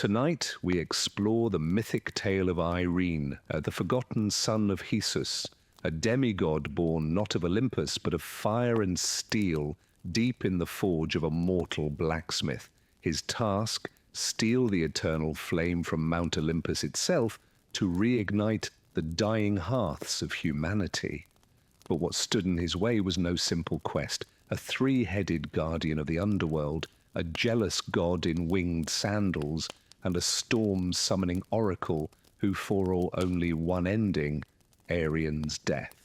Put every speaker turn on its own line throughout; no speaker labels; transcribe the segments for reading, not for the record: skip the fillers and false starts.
Tonight, we explore the mythic tale of Irene, the forgotten son of Hesus, a demigod born not of Olympus but of fire and steel, deep in the forge of a mortal blacksmith. His task, steal the eternal flame from Mount Olympus itself to reignite the dying hearths of humanity. But what stood in his way was no simple quest. A three-headed guardian of the underworld, a jealous god in winged sandals, and a storm-summoning oracle who foresaw only one ending, Arian's death.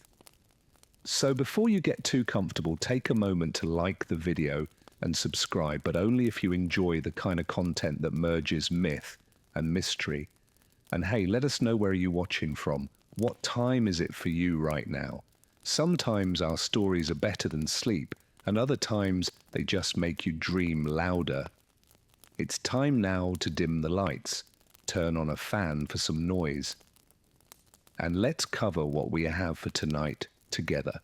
So before you get too comfortable, take a moment to like the video and subscribe, but only if you enjoy the kind of content that merges myth and mystery. And hey, let us know where you're watching from. What time is it for you right now? Sometimes our stories are better than sleep, and other times they just make you dream louder. It's time now to dim the lights, turn on a fan for some noise, and let's cover what we have for tonight together.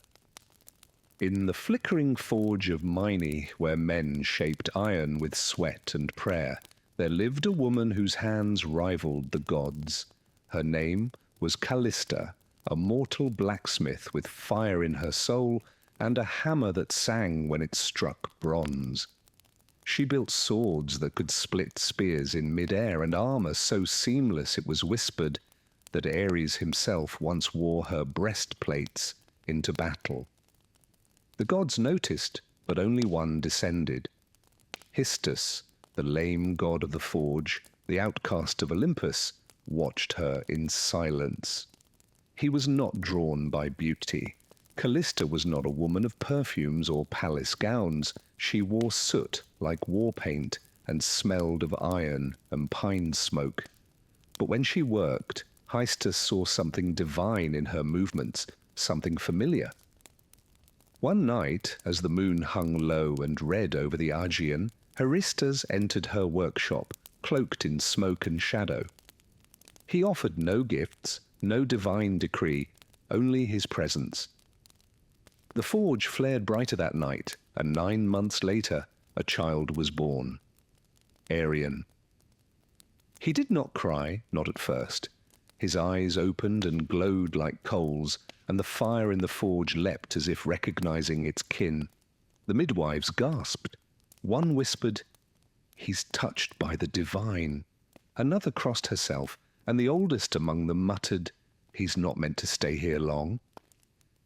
In the flickering forge of Myne, where men shaped iron with sweat and prayer, there lived a woman whose hands rivaled the gods. Her name was Callista, a mortal blacksmith with fire in her soul and a hammer that sang when it struck bronze. She built swords that could split spears in mid-air and armor so seamless it was whispered that Ares himself once wore her breastplates into battle. The gods noticed, but only one descended. Histus, the lame god of the forge, the outcast of Olympus, watched her in silence. He was not drawn by beauty. Callista was not a woman of perfumes or palace gowns. She wore soot like war paint and smelled of iron and pine smoke. But when she worked, Histus saw something divine in her movements, something familiar. One night, as the moon hung low and red over the Aegean, Heracles entered her workshop, cloaked in smoke and shadow. He offered no gifts, no divine decree, only his presence. The forge flared brighter that night, and 9 months later, a child was born. Arian. He did not cry, not at first. His eyes opened and glowed like coals, and the fire in the forge leapt as if recognizing its kin. The midwives gasped. One whispered, "He's touched by the divine." Another crossed herself, and the oldest among them muttered, "He's not meant to stay here long."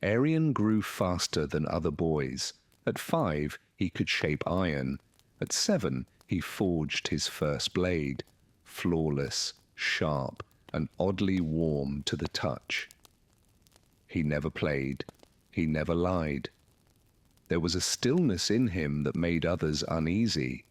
Arian grew faster than other boys. At 5, he could shape iron. At 7, he forged his first blade, flawless, sharp, and oddly warm to the touch. He never played. He never lied. There was a stillness in him that made others uneasy.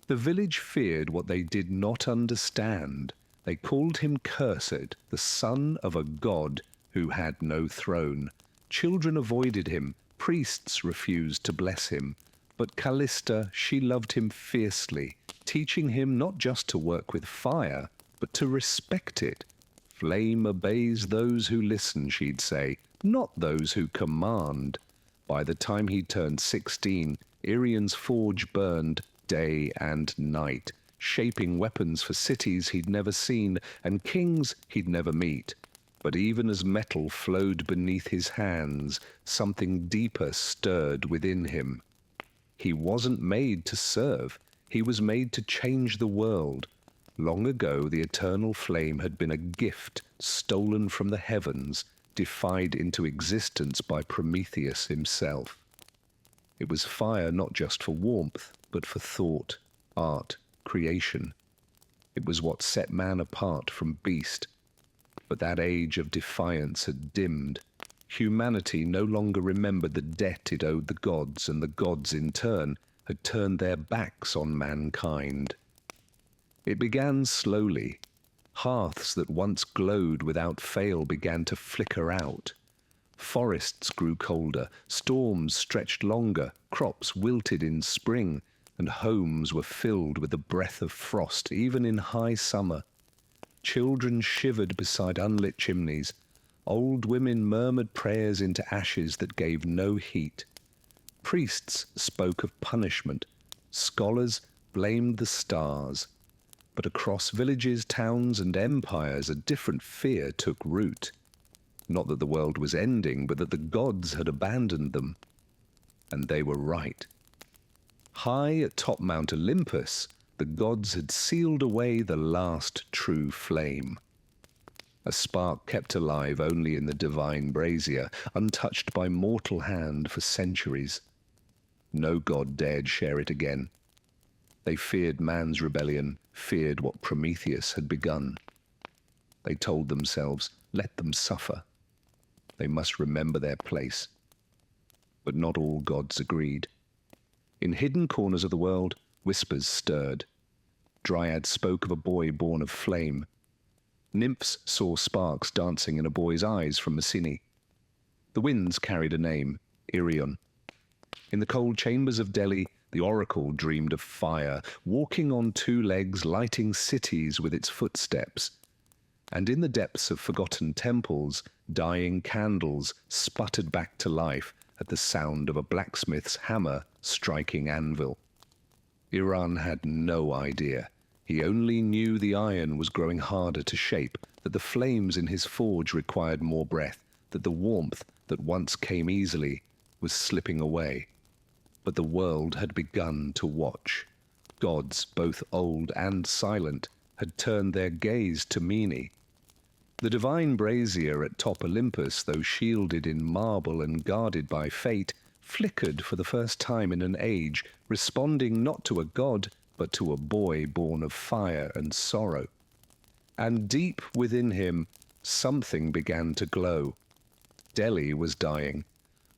The village feared what they did not understand. They called him cursed, the son of a god who had no throne. Children avoided him, priests refused to bless him. But Callista, she loved him fiercely, teaching him not just to work with fire, but to respect it. Flame obeys those who listen, she'd say, not those who command. By the time he turned 16, Arian's forge burned day and night, shaping weapons for cities he'd never seen and kings he'd never meet. But even as metal flowed beneath his hands, something deeper stirred within him. He wasn't made to serve. He was made to change the world. Long ago, the eternal flame had been a gift stolen from the heavens, defied into existence by Prometheus himself. It was fire not just for warmth, but for thought, art, creation. It was what set man apart from beast. But that age of defiance had dimmed. Humanity no longer remembered the debt it owed the gods, and the gods in turn had turned their backs on mankind. It began slowly. Hearths that once glowed without fail began to flicker out. Forests grew colder, storms stretched longer, crops wilted in spring, and homes were filled with the breath of frost even in high summer. Children shivered beside unlit chimneys. Old women murmured prayers into ashes that gave no heat. Priests spoke of punishment. Scholars blamed the stars. But across villages, towns, and empires, a different fear took root. Not that the world was ending, but that the gods had abandoned them. And they were right. High atop Mount Olympus, the gods had sealed away the last true flame. A spark kept alive only in the divine brazier, untouched by mortal hand for centuries. No god dared share it again. They feared man's rebellion, feared what Prometheus had begun. They told themselves, let them suffer. They must remember their place. But not all gods agreed. In hidden corners of the world, whispers stirred. Dryads spoke of a boy born of flame. Nymphs saw sparks dancing in a boy's eyes from Mycenae. The winds carried a name, Irion. In the cold chambers of Delhi, the oracle dreamed of fire, walking on two legs, lighting cities with its footsteps. And in the depths of forgotten temples, dying candles sputtered back to life at the sound of a blacksmith's hammer striking anvil. Iran had no idea. He only knew the iron was growing harder to shape, that the flames in his forge required more breath, that the warmth that once came easily was slipping away. But the world had begun to watch. Gods, both old and silent, had turned their gaze to Mene. The divine brazier at top Olympus, though shielded in marble and guarded by fate, flickered for the first time in an age, responding not to a god, but to a boy born of fire and sorrow. And deep within him, something began to glow. Delhi was dying.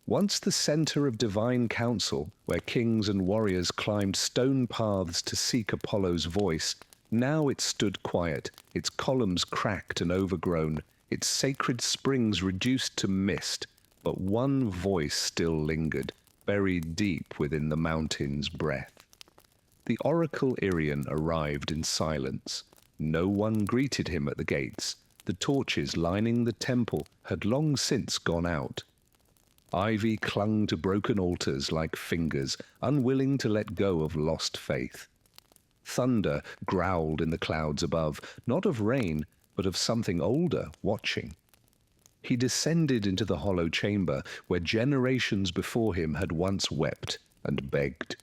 Once the center of divine council, where kings and warriors climbed stone paths to seek Apollo's voice, now it stood quiet, its columns cracked and overgrown, its sacred springs reduced to mist, but one voice still lingered, buried deep within the mountain's breath. The oracle Irion arrived in silence. No one greeted him at the gates. The torches lining the temple had long since gone out. Ivy clung to broken altars like fingers, unwilling to let go of lost faith. Thunder growled in the clouds above, not of rain, but of something older watching. He descended into the hollow chamber where generations before him had once wept and begged.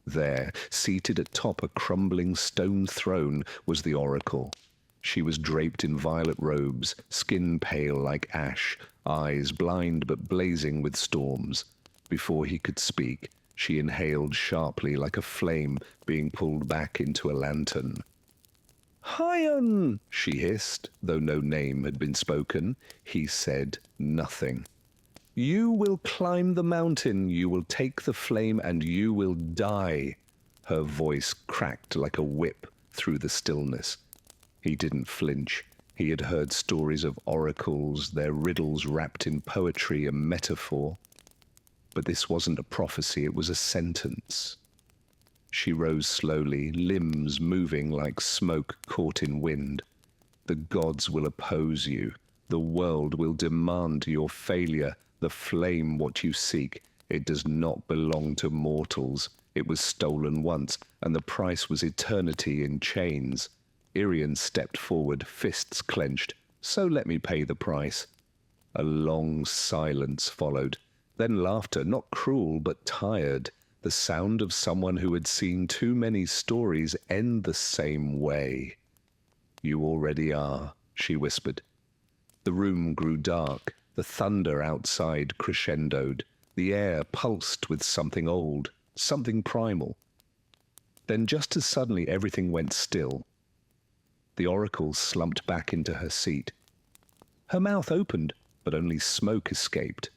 There, seated atop a crumbling stone throne, was the oracle. She was draped in violet robes, skin pale like ash, eyes blind but blazing with storms. Before he could speak, she inhaled sharply like a flame being pulled back into a lantern. "Hyon," she hissed, though no name had been spoken. He said nothing. "You will climb the mountain, you will take the flame, and you will die." Her voice cracked like a whip through the stillness. He didn't flinch. He had heard stories of oracles, their riddles wrapped in poetry and metaphor. But this wasn't a prophecy, it was a sentence. She rose slowly, limbs moving like smoke caught in wind. "The gods will oppose you. The world will demand your failure. The flame what you seek. It does not belong to mortals. It was stolen once, and the price was eternity in chains." Irion stepped forward, fists clenched. "So let me pay the price." A long silence followed. Then laughter, not cruel but tired, the sound of someone who had seen too many stories end the same way. "You already are," she whispered. The room grew dark. The thunder outside crescendoed. The air pulsed with something old, something primal. Then just as suddenly everything went still. The oracle slumped back into her seat. Her mouth opened, but only smoke escaped.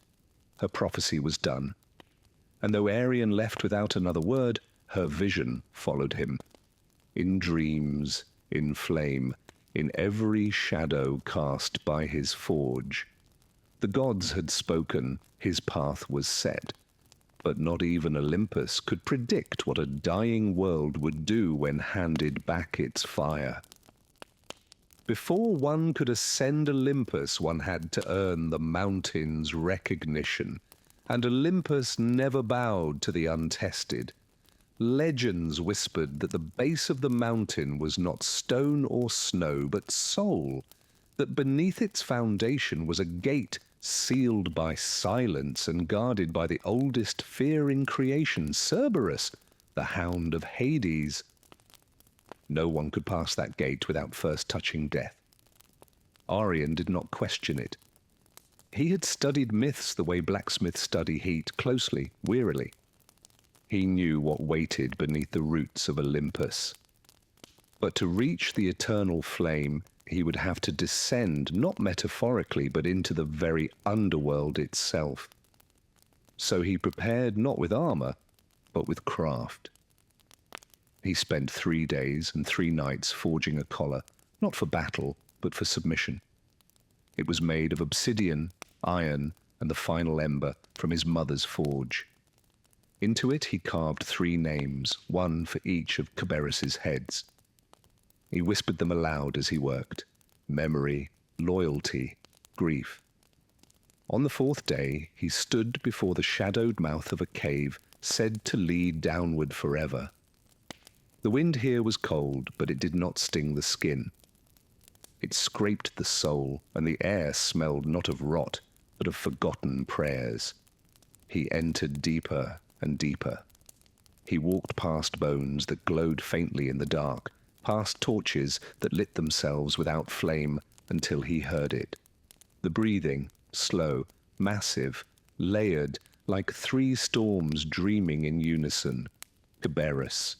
Her prophecy was done. And though Arion left without another word, her vision followed him. In dreams, in flame, in every shadow cast by his forge. The gods had spoken, his path was set. But not even Olympus could predict what a dying world would do when handed back its fire. Before one could ascend Olympus, one had to earn the mountain's recognition, and Olympus never bowed to the untested. Legends whispered that the base of the mountain was not stone or snow, but soul, that beneath its foundation was a gate sealed by silence and guarded by the oldest fear in creation, Cerberus, the hound of Hades. No one could pass that gate without first touching death. Arion did not question it. He had studied myths the way blacksmiths study heat, closely, wearily. He knew what waited beneath the roots of Olympus. But to reach the eternal flame, he would have to descend, not metaphorically, but into the very underworld itself. So he prepared not with armor, but with craft. He spent 3 days and 3 nights forging a collar, not for battle, but for submission. It was made of obsidian, iron, and the final ember from his mother's forge. Into it he carved 3 names, one for each of Caberis's heads. He whispered them aloud as he worked: memory, loyalty, grief. On the 4th day he stood before the shadowed mouth of a cave said to lead downward forever. The wind here was cold, but it did not sting the skin. It scraped the soul, and the air smelled not of rot, but of forgotten prayers. He entered deeper and deeper. He walked past bones that glowed faintly in the dark, past torches that lit themselves without flame, until he heard it. The breathing, slow, massive, layered, like 3 storms dreaming in unison. Caberis.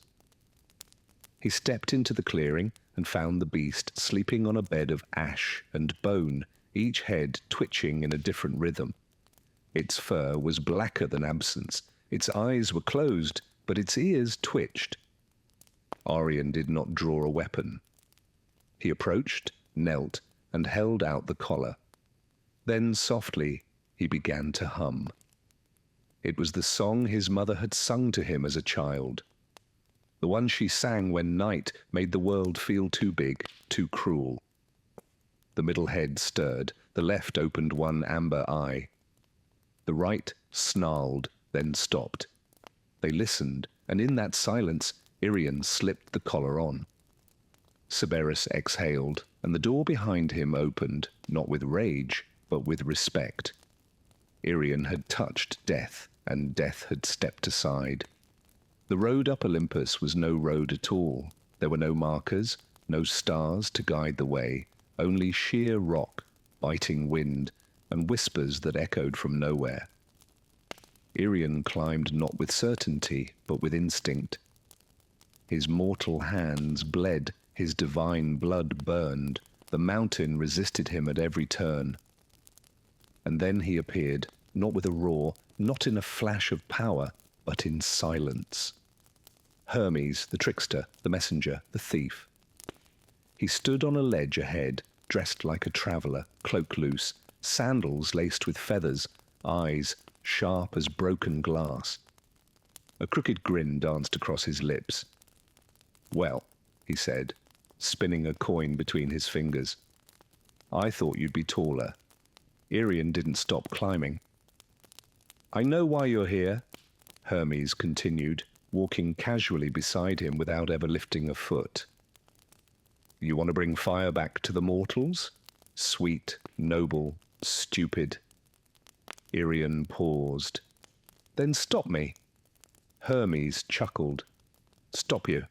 He stepped into the clearing and found the beast sleeping on a bed of ash and bone, each head twitching in a different rhythm. Its fur was blacker than absence. Its eyes were closed, but its ears twitched. Arion did not draw a weapon. He approached, knelt, and held out the collar. Then softly he began to hum. It was the song his mother had sung to him as a child. The one she sang when night made the world feel too big, too cruel. The middle head stirred, the left opened one amber eye. The right snarled, then stopped. They listened, and in that silence, Irion slipped the collar on. Cerberus exhaled, and the door behind him opened, not with rage, but with respect. Irion had touched death, and death had stepped aside. The road up Olympus was no road at all. There were no markers, no stars to guide the way, only sheer rock, biting wind, and whispers that echoed from nowhere. Irion climbed not with certainty, but with instinct. His mortal hands bled, his divine blood burned, the mountain resisted him at every turn. And then he appeared, not with a roar, not in a flash of power, but in silence. Hermes, the trickster, the messenger, the thief. He stood on a ledge ahead, dressed like a traveller, cloak loose, sandals laced with feathers, eyes sharp as broken glass. A crooked grin danced across his lips. "Well," he said, spinning a coin between his fingers, "I thought you'd be taller." Irion didn't stop climbing. "I know why you're here," Hermes continued, walking casually beside him without ever lifting a foot. "You want to bring fire back to the mortals? Sweet, noble, stupid." Irion paused. "Then stop me." Hermes chuckled. "Stop you?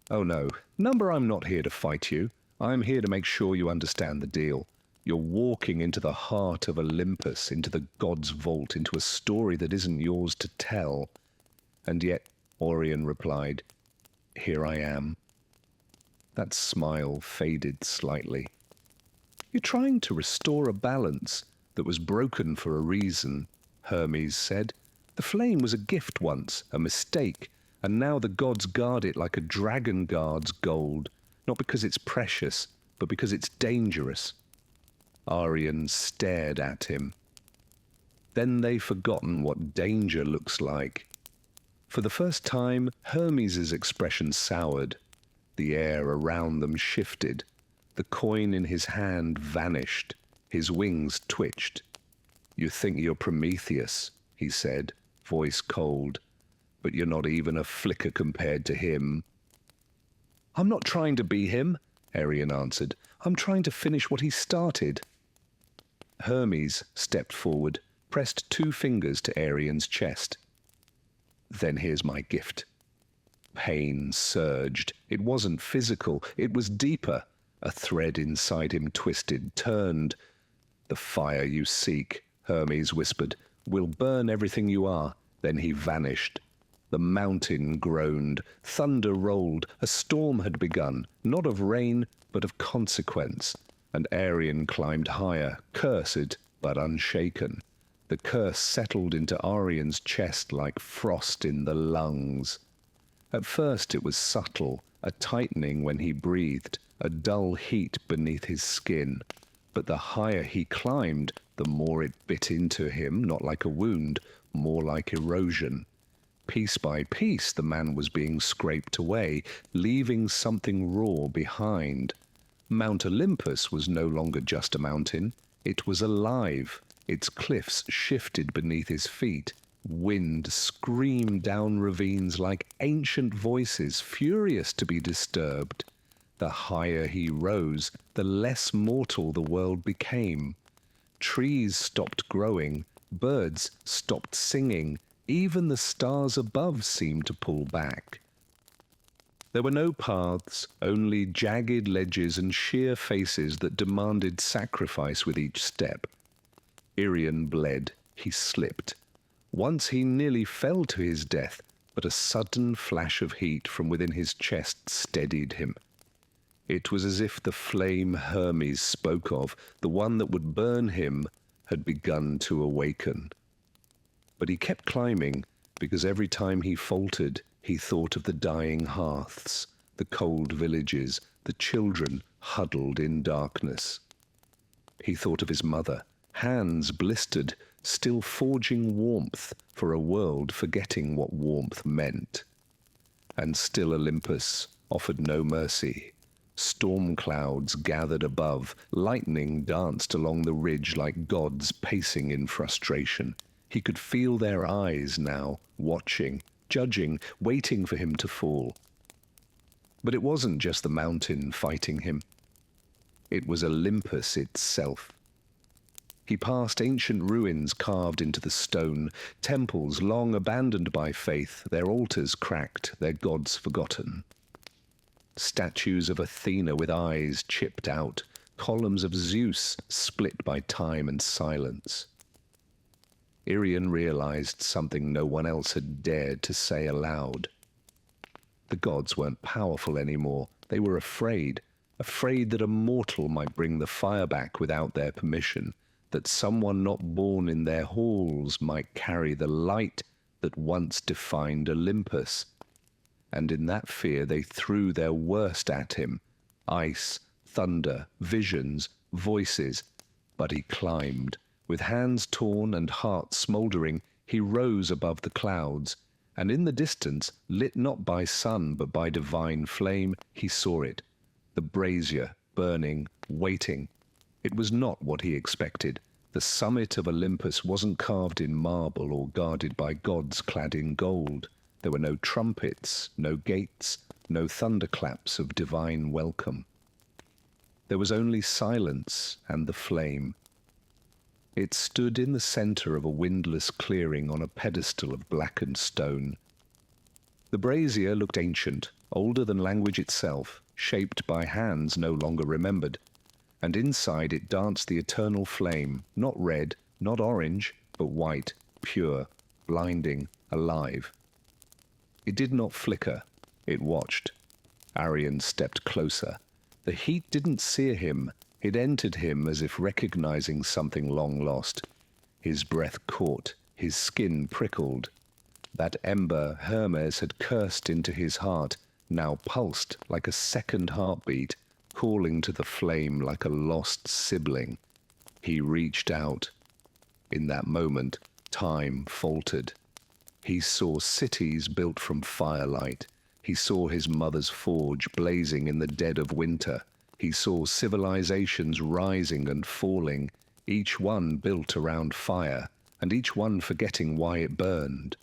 Oh no, number, I'm not here to fight you. I'm here to make sure you understand the deal. You're walking into the heart of Olympus, into the god's vault, into a story that isn't yours to tell. And yet," Orion replied, "here I am." That smile faded slightly. "You're trying to restore a balance that was broken for a reason," Hermes said. "The flame was a gift once, a mistake, and now the gods guard it like a dragon guards gold, not because it's precious, but because it's dangerous." Arion stared at him. Then they've forgotten what danger looks like. For the first time, Hermes's expression soured. The air around them shifted. The coin in his hand vanished. His wings twitched. "You think you're Prometheus," he said, voice cold, but you're not even a flicker compared to him." "I'm not trying to be him," Arion answered. "I'm trying to finish what he started." Hermes stepped forward, pressed 2 fingers to Arion's chest. "Then here's my gift." Pain surged. It wasn't physical, it was deeper. A thread inside him twisted, turned. "The fire you seek," Hermes whispered, "will burn everything you are." Then he vanished. The mountain groaned, thunder rolled, a storm had begun, not of rain, but of consequence. And Arion climbed higher, cursed but unshaken. The curse settled into Arion's chest like frost in the lungs. At first it was subtle, a tightening when he breathed, a dull heat beneath his skin. But the higher he climbed, the more it bit into him, not like a wound, more like erosion. Piece by piece the man was being scraped away, leaving something raw behind. Mount Olympus was no longer just a mountain. It was alive. Its cliffs shifted beneath his feet. Wind screamed down ravines like ancient voices, furious to be disturbed. The higher he rose, the less mortal the world became. Trees stopped growing, birds stopped singing, even the stars above seemed to pull back. There were no paths, only jagged ledges and sheer faces that demanded sacrifice with each step. Arion bled. He slipped. Once he nearly fell to his death, but a sudden flash of heat from within his chest steadied him. It was as if the flame Hermes spoke of, the one that would burn him, had begun to awaken. But he kept climbing, because every time he faltered, he thought of the dying hearths, the cold villages, the children huddled in darkness. He thought of his mother, hands blistered, still forging warmth for a world forgetting what warmth meant. And still Olympus offered no mercy. Storm clouds gathered above, lightning danced along the ridge like gods pacing in frustration. He could feel their eyes now, watching, judging, waiting for him to fall. But it wasn't just the mountain fighting him. It was Olympus itself. He passed ancient ruins carved into the stone, temples long abandoned by faith, their altars cracked, their gods forgotten. Statues of Athena with eyes chipped out, columns of Zeus split by time and silence. Arion realized something no one else had dared to say aloud. The gods weren't powerful anymore. They were afraid that a mortal might bring the fire back without their permission, that someone not born in their halls might carry the light that once defined Olympus. And in that fear they threw their worst at him, ice, thunder, visions, voices. But he climbed. With hands torn and heart smouldering, he rose above the clouds, and in the distance, lit not by sun but by divine flame, he saw it, the brazier burning, waiting. It was not what he expected. The summit of Olympus wasn't carved in marble or guarded by gods clad in gold. There were no trumpets, no gates, no thunderclaps of divine welcome. There was only silence and the flame. It stood in the center of a windless clearing on a pedestal of blackened stone. The brazier looked ancient, older than language itself, shaped by hands no longer remembered, and inside it danced the eternal flame, not red, not orange, but white, pure, blinding, alive. It did not flicker, it watched. Arion stepped closer. The heat didn't sear him. It entered him as if recognizing something long lost. His breath caught, his skin prickled. That ember Hermes had cursed into his heart now pulsed like a second heartbeat, calling to the flame like a lost sibling. He reached out. In that moment, time faltered. He saw cities built from firelight. He saw his mother's forge blazing in the dead of winter. He saw civilizations rising and falling, each one built around fire, and each one forgetting why it burned.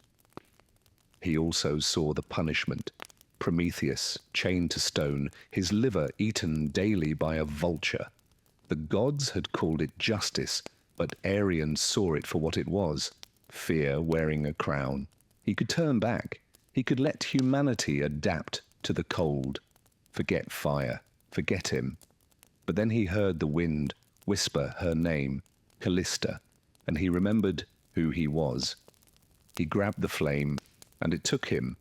He also saw the punishment. Prometheus, chained to stone, his liver eaten daily by a vulture. The gods had called it justice, but Arion saw it for what it was, fear wearing a crown. He could turn back. He could let humanity adapt to the cold. Forget fire, forget him. But then he heard the wind whisper her name, Callista, and he remembered who he was. He grabbed the flame, and it took him.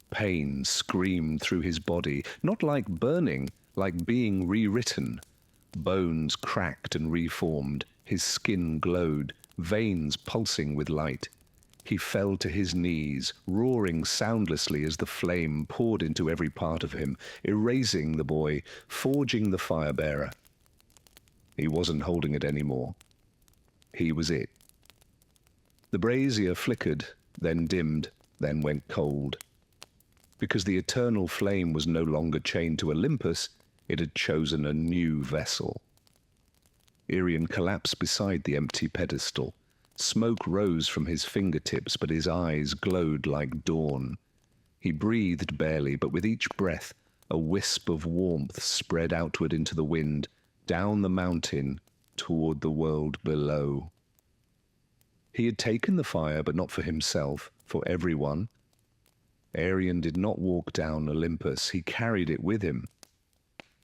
Pain screamed through his body, not like burning, like being rewritten. Bones cracked and reformed, his skin glowed, veins pulsing with light. He fell to his knees, roaring soundlessly as the flame poured into every part of him, erasing the boy, forging the fire-bearer. He wasn't holding it anymore. He was it. The brazier flickered, then dimmed, then went cold. Because the eternal flame was no longer chained to Olympus, it had chosen a new vessel. Arion collapsed beside the empty pedestal. Smoke rose from his fingertips, but his eyes glowed like dawn. He breathed barely, but with each breath, a wisp of warmth spread outward into the wind, down the mountain, toward the world below. He had taken the fire, but not for himself, for everyone. Arion did not walk down Olympus, he carried it with him.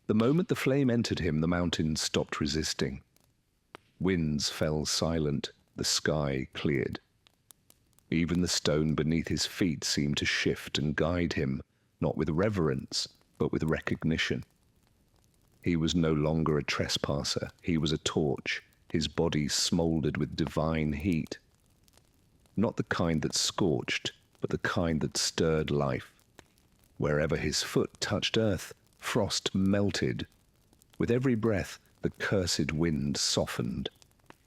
The moment the flame entered him, the mountain stopped resisting. Winds fell silent, the sky cleared. Even the stone beneath his feet seemed to shift and guide him, not with reverence, but with recognition. He was no longer a trespasser, he was a torch, his body smoldered with divine heat. Not the kind that scorched, but the kind that stirred life. Wherever his foot touched earth, frost melted. With every breath, the cursed wind softened.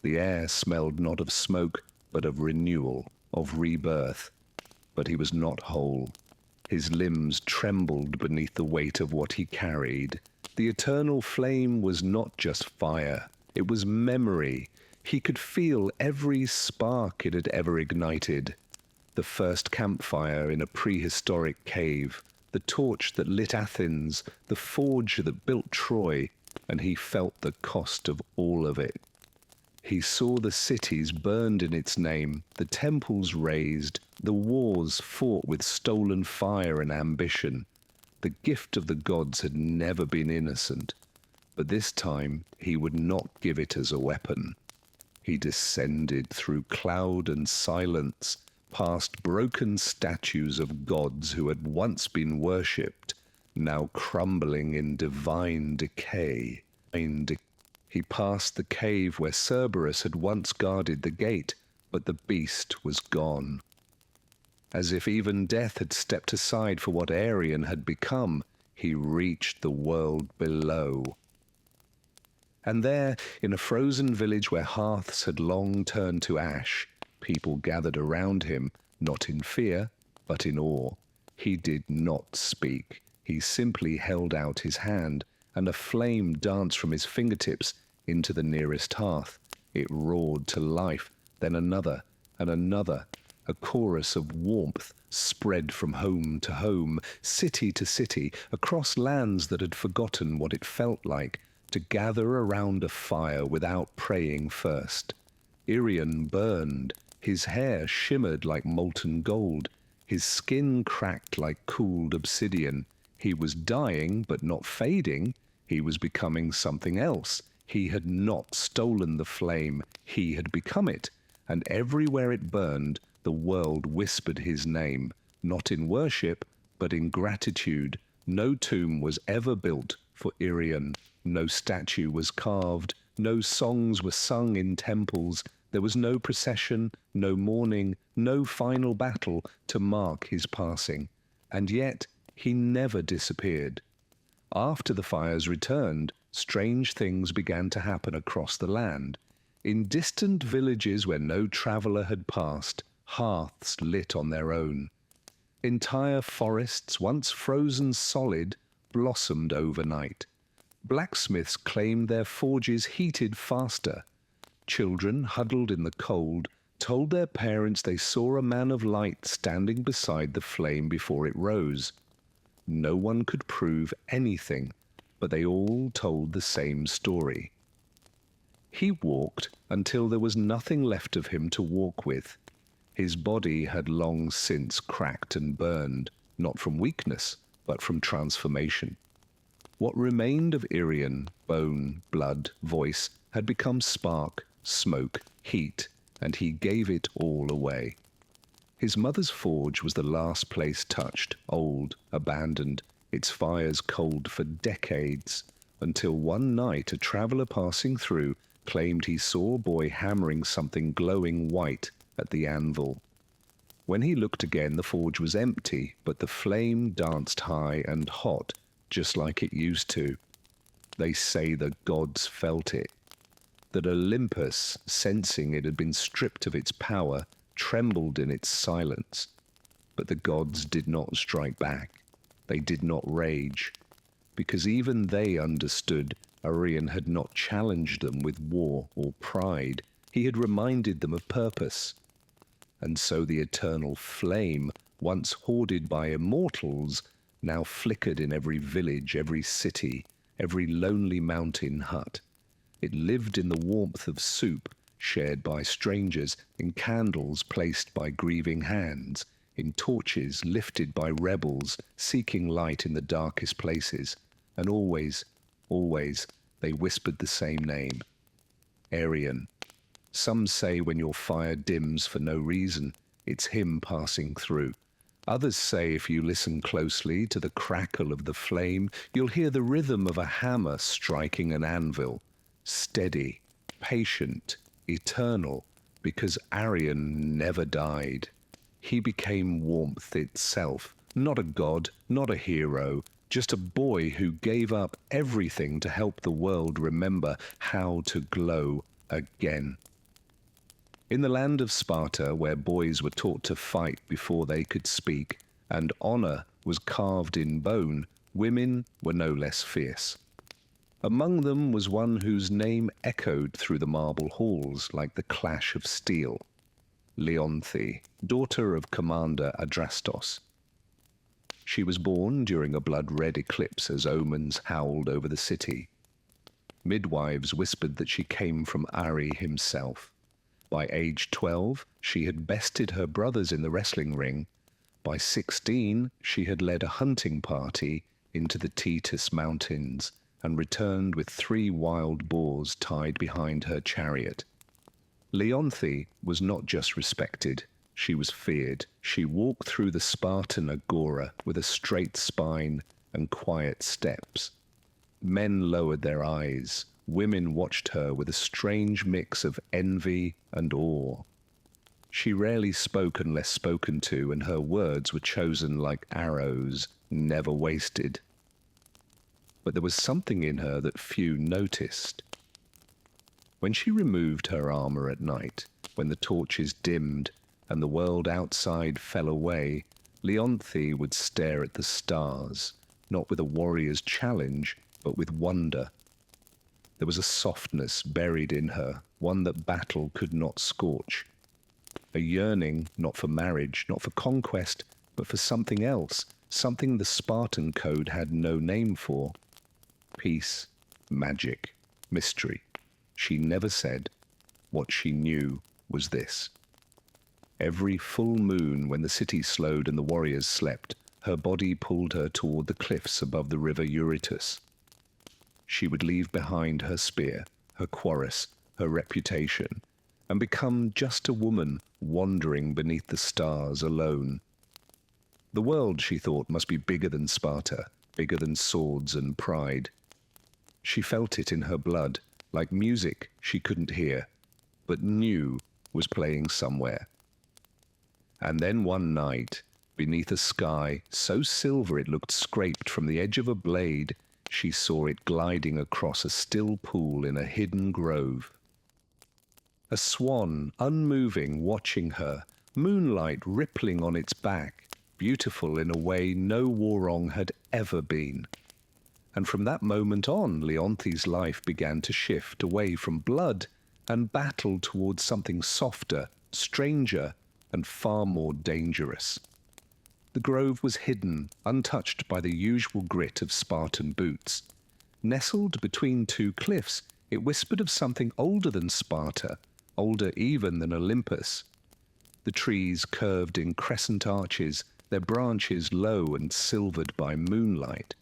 The air smelled not of smoke, but of renewal, of rebirth. But he was not whole. His limbs trembled beneath the weight of what he carried. The eternal flame was not just fire, it was memory. He could feel every spark it had ever ignited. The first campfire in a prehistoric cave, the torch that lit Athens, the forge that built Troy, and he felt the cost of all of it. He saw the cities burned in its name, the temples razed, the wars fought with stolen fire and ambition. The gift of the gods had never been innocent, but this time he would not give it as a weapon. He descended through cloud and silence, past broken statues of gods who had once been worshipped, now crumbling in divine decay. He passed the cave where Cerberus had once guarded the gate, but the beast was gone. As if even death had stepped aside for what Arion had become, he reached the world below. And there, in a frozen village where hearths had long turned to ash, people gathered around him, not in fear, but in awe. He did not speak. He simply held out his hand, and a flame danced from his fingertips into the nearest hearth. It roared to life, then another and another. A chorus of warmth spread from home to home, city to city, across lands that had forgotten what it felt like to gather around a fire without praying first. Arion burned. His hair shimmered like molten gold. His skin cracked like cooled obsidian. He was dying, but not fading. He was becoming something else. He had not stolen the flame. He had become it. And everywhere it burned, the world whispered his name, not in worship, but in gratitude. No tomb was ever built for Arion. No statue was carved. No songs were sung in temples. There was no procession, no mourning, no final battle to mark his passing. And yet he never disappeared. After the fires returned, strange things began to happen across the land. In distant villages where no traveller had passed, hearths lit on their own. Entire forests, once frozen solid, blossomed overnight. Blacksmiths claimed their forges heated faster. Children, huddled in the cold, told their parents they saw a man of light standing beside the flame before it rose. No one could prove anything, but they all told the same story. He walked until there was nothing left of him to walk with. His body had long since cracked and burned, not from weakness, but from transformation. What remained of Irion, bone, blood, voice, had become spark, smoke, heat, and he gave it all away. His mother's forge was the last place touched, old, abandoned, its fires cold for decades, until one night a traveller passing through claimed he saw a boy hammering something glowing white at the anvil. When he looked again, the forge was empty, but the flame danced high and hot, just like it used to. They say the gods felt it, that Olympus, sensing it had been stripped of its power, trembled in its silence. But the gods did not strike back. They did not rage, because even they understood Irion had not challenged them with war or pride. He had reminded them of purpose. And so the eternal flame, once hoarded by immortals, now flickered in every village, every city, every lonely mountain hut. It lived in the warmth of soup shared by strangers, in candles placed by grieving hands, in torches lifted by rebels seeking light in the darkest places. And always, always, they whispered the same name, Irion. Some say when your fire dims for no reason, it's him passing through. Others say if you listen closely to the crackle of the flame, you'll hear the rhythm of a hammer striking an anvil. Steady, patient, eternal, because Irion never died. He became warmth itself, not a god, not a hero, just a boy who gave up everything to help the world remember how to glow again. In the land of Sparta, where boys were taught to fight before they could speak, and honor was carved in bone, women were no less fierce. Among them was one whose name echoed through the marble halls like the clash of steel, Leonthe, daughter of Commander Adrastos. She was born during a blood-red eclipse as omens howled over the city. Midwives whispered that she came from Ari himself. By age 12, she had bested her brothers in the wrestling ring. By 16, she had led a hunting party into the Tethys Mountains and returned with 3 wild boars tied behind her chariot. Leonthe was not just respected, she was feared. She walked through the Spartan agora with a straight spine and quiet steps. Men lowered their eyes. Women watched her with a strange mix of envy and awe. She rarely spoke unless spoken to, and her words were chosen like arrows, never wasted. But there was something in her that few noticed. When she removed her armor at night, when the torches dimmed and the world outside fell away, Leonthe would stare at the stars, not with a warrior's challenge, but with wonder. There was a softness buried in her, one that battle could not scorch. A yearning, not for marriage, not for conquest, but for something else, something the Spartan code had no name for. Peace, magic, mystery. She never said. What she knew was this. Every full moon, when the city slowed and the warriors slept, her body pulled her toward the cliffs above the river Eurytus. She would leave behind her spear, her cuirass, her reputation, and become just a woman wandering beneath the stars alone. The world, she thought, must be bigger than Sparta, bigger than swords and pride. She felt it in her blood, like music she couldn't hear, but knew was playing somewhere. And then one night, beneath a sky so silver it looked scraped from the edge of a blade, she saw it gliding across a still pool in a hidden grove. A swan, unmoving, watching her, moonlight rippling on its back, beautiful in a way no warong had ever been. And from that moment on, Leonthe's life began to shift away from blood and battled towards something softer, stranger, and far more dangerous. The grove was hidden, untouched by the usual grit of Spartan boots. Nestled between two cliffs, it whispered of something older than Sparta, older even than Olympus. The trees curved in crescent arches, their branches low and silvered by moonlight.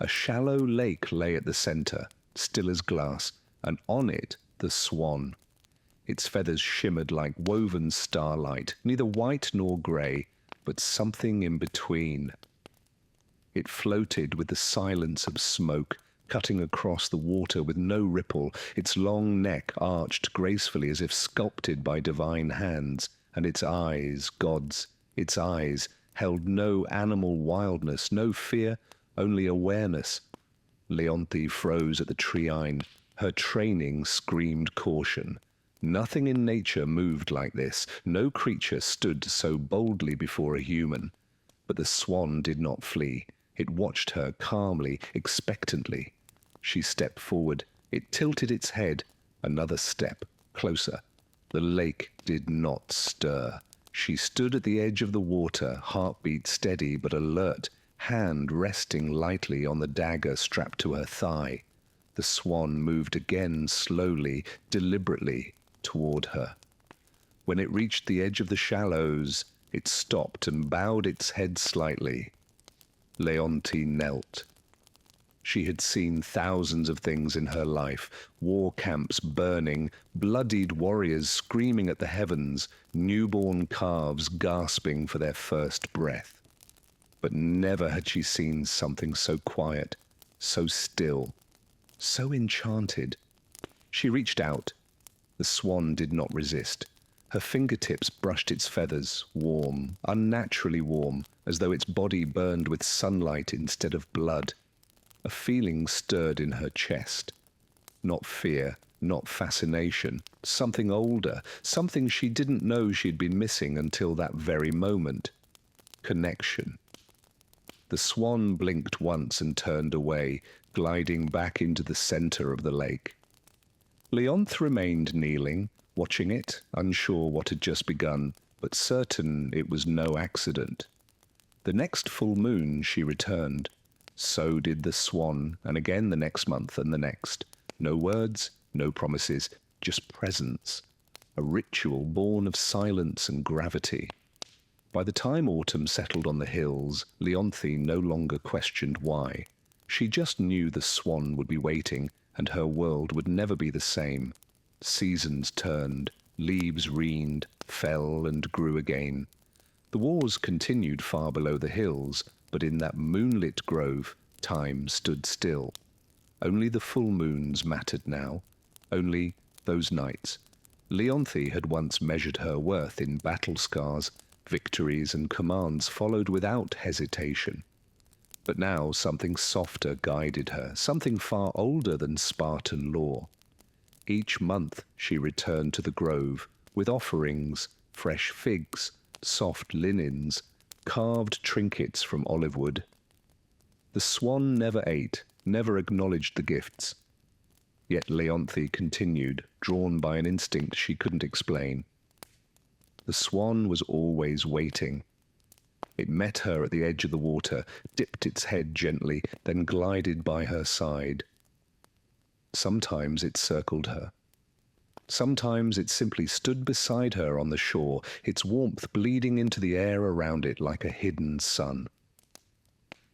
A shallow lake lay at the centre, still as glass, and on it the swan. Its feathers shimmered like woven starlight, neither white nor grey, but something in between. It floated with the silence of smoke, cutting across the water with no ripple, its long neck arched gracefully as if sculpted by divine hands, and its eyes, gods, its eyes, held no animal wildness, no fear, only awareness. Leonthe froze at the tree-ine. Her training screamed caution. Nothing in nature moved like this. No creature stood so boldly before a human. But the swan did not flee. It watched her calmly, expectantly. She stepped forward. It tilted its head. Another step, closer. The lake did not stir. She stood at the edge of the water, heartbeat steady but alert, hand resting lightly on the dagger strapped to her thigh. The swan moved again slowly, deliberately, toward her. When it reached the edge of the shallows, it stopped and bowed its head slightly. Leonthe knelt. She had seen thousands of things in her life, war camps burning, bloodied warriors screaming at the heavens, newborn calves gasping for their first breath. But never had she seen something so quiet, so still, so enchanted. She reached out. The swan did not resist. Her fingertips brushed its feathers, warm, unnaturally warm, as though its body burned with sunlight instead of blood. A feeling stirred in her chest. Not fear, not fascination, something older, something she didn't know she'd been missing until that very moment. Connection. The swan blinked once and turned away, gliding back into the center of the lake. Leonthe remained kneeling, watching it, unsure what had just begun, but certain it was no accident. The next full moon she returned. So did the swan, and again the next month and the next. No words, no promises, just presence. A ritual born of silence and gravity. By the time autumn settled on the hills, Leonthe no longer questioned why. She just knew the swan would be waiting, and her world would never be the same. Seasons turned, leaves reened, fell and grew again. The wars continued far below the hills, but in that moonlit grove, time stood still. Only the full moons mattered now, only those nights. Leonthe had once measured her worth in battle scars. Victories and commands followed without hesitation. But now something softer guided her, something far older than Spartan law. Each month she returned to the grove with offerings, fresh figs, soft linens, carved trinkets from olive wood. The swan never ate, never acknowledged the gifts. Yet Leonthe continued, drawn by an instinct she couldn't explain. The swan was always waiting. It met her at the edge of the water, dipped its head gently, then glided by her side. Sometimes it circled her. Sometimes it simply stood beside her on the shore, its warmth bleeding into the air around it like a hidden sun.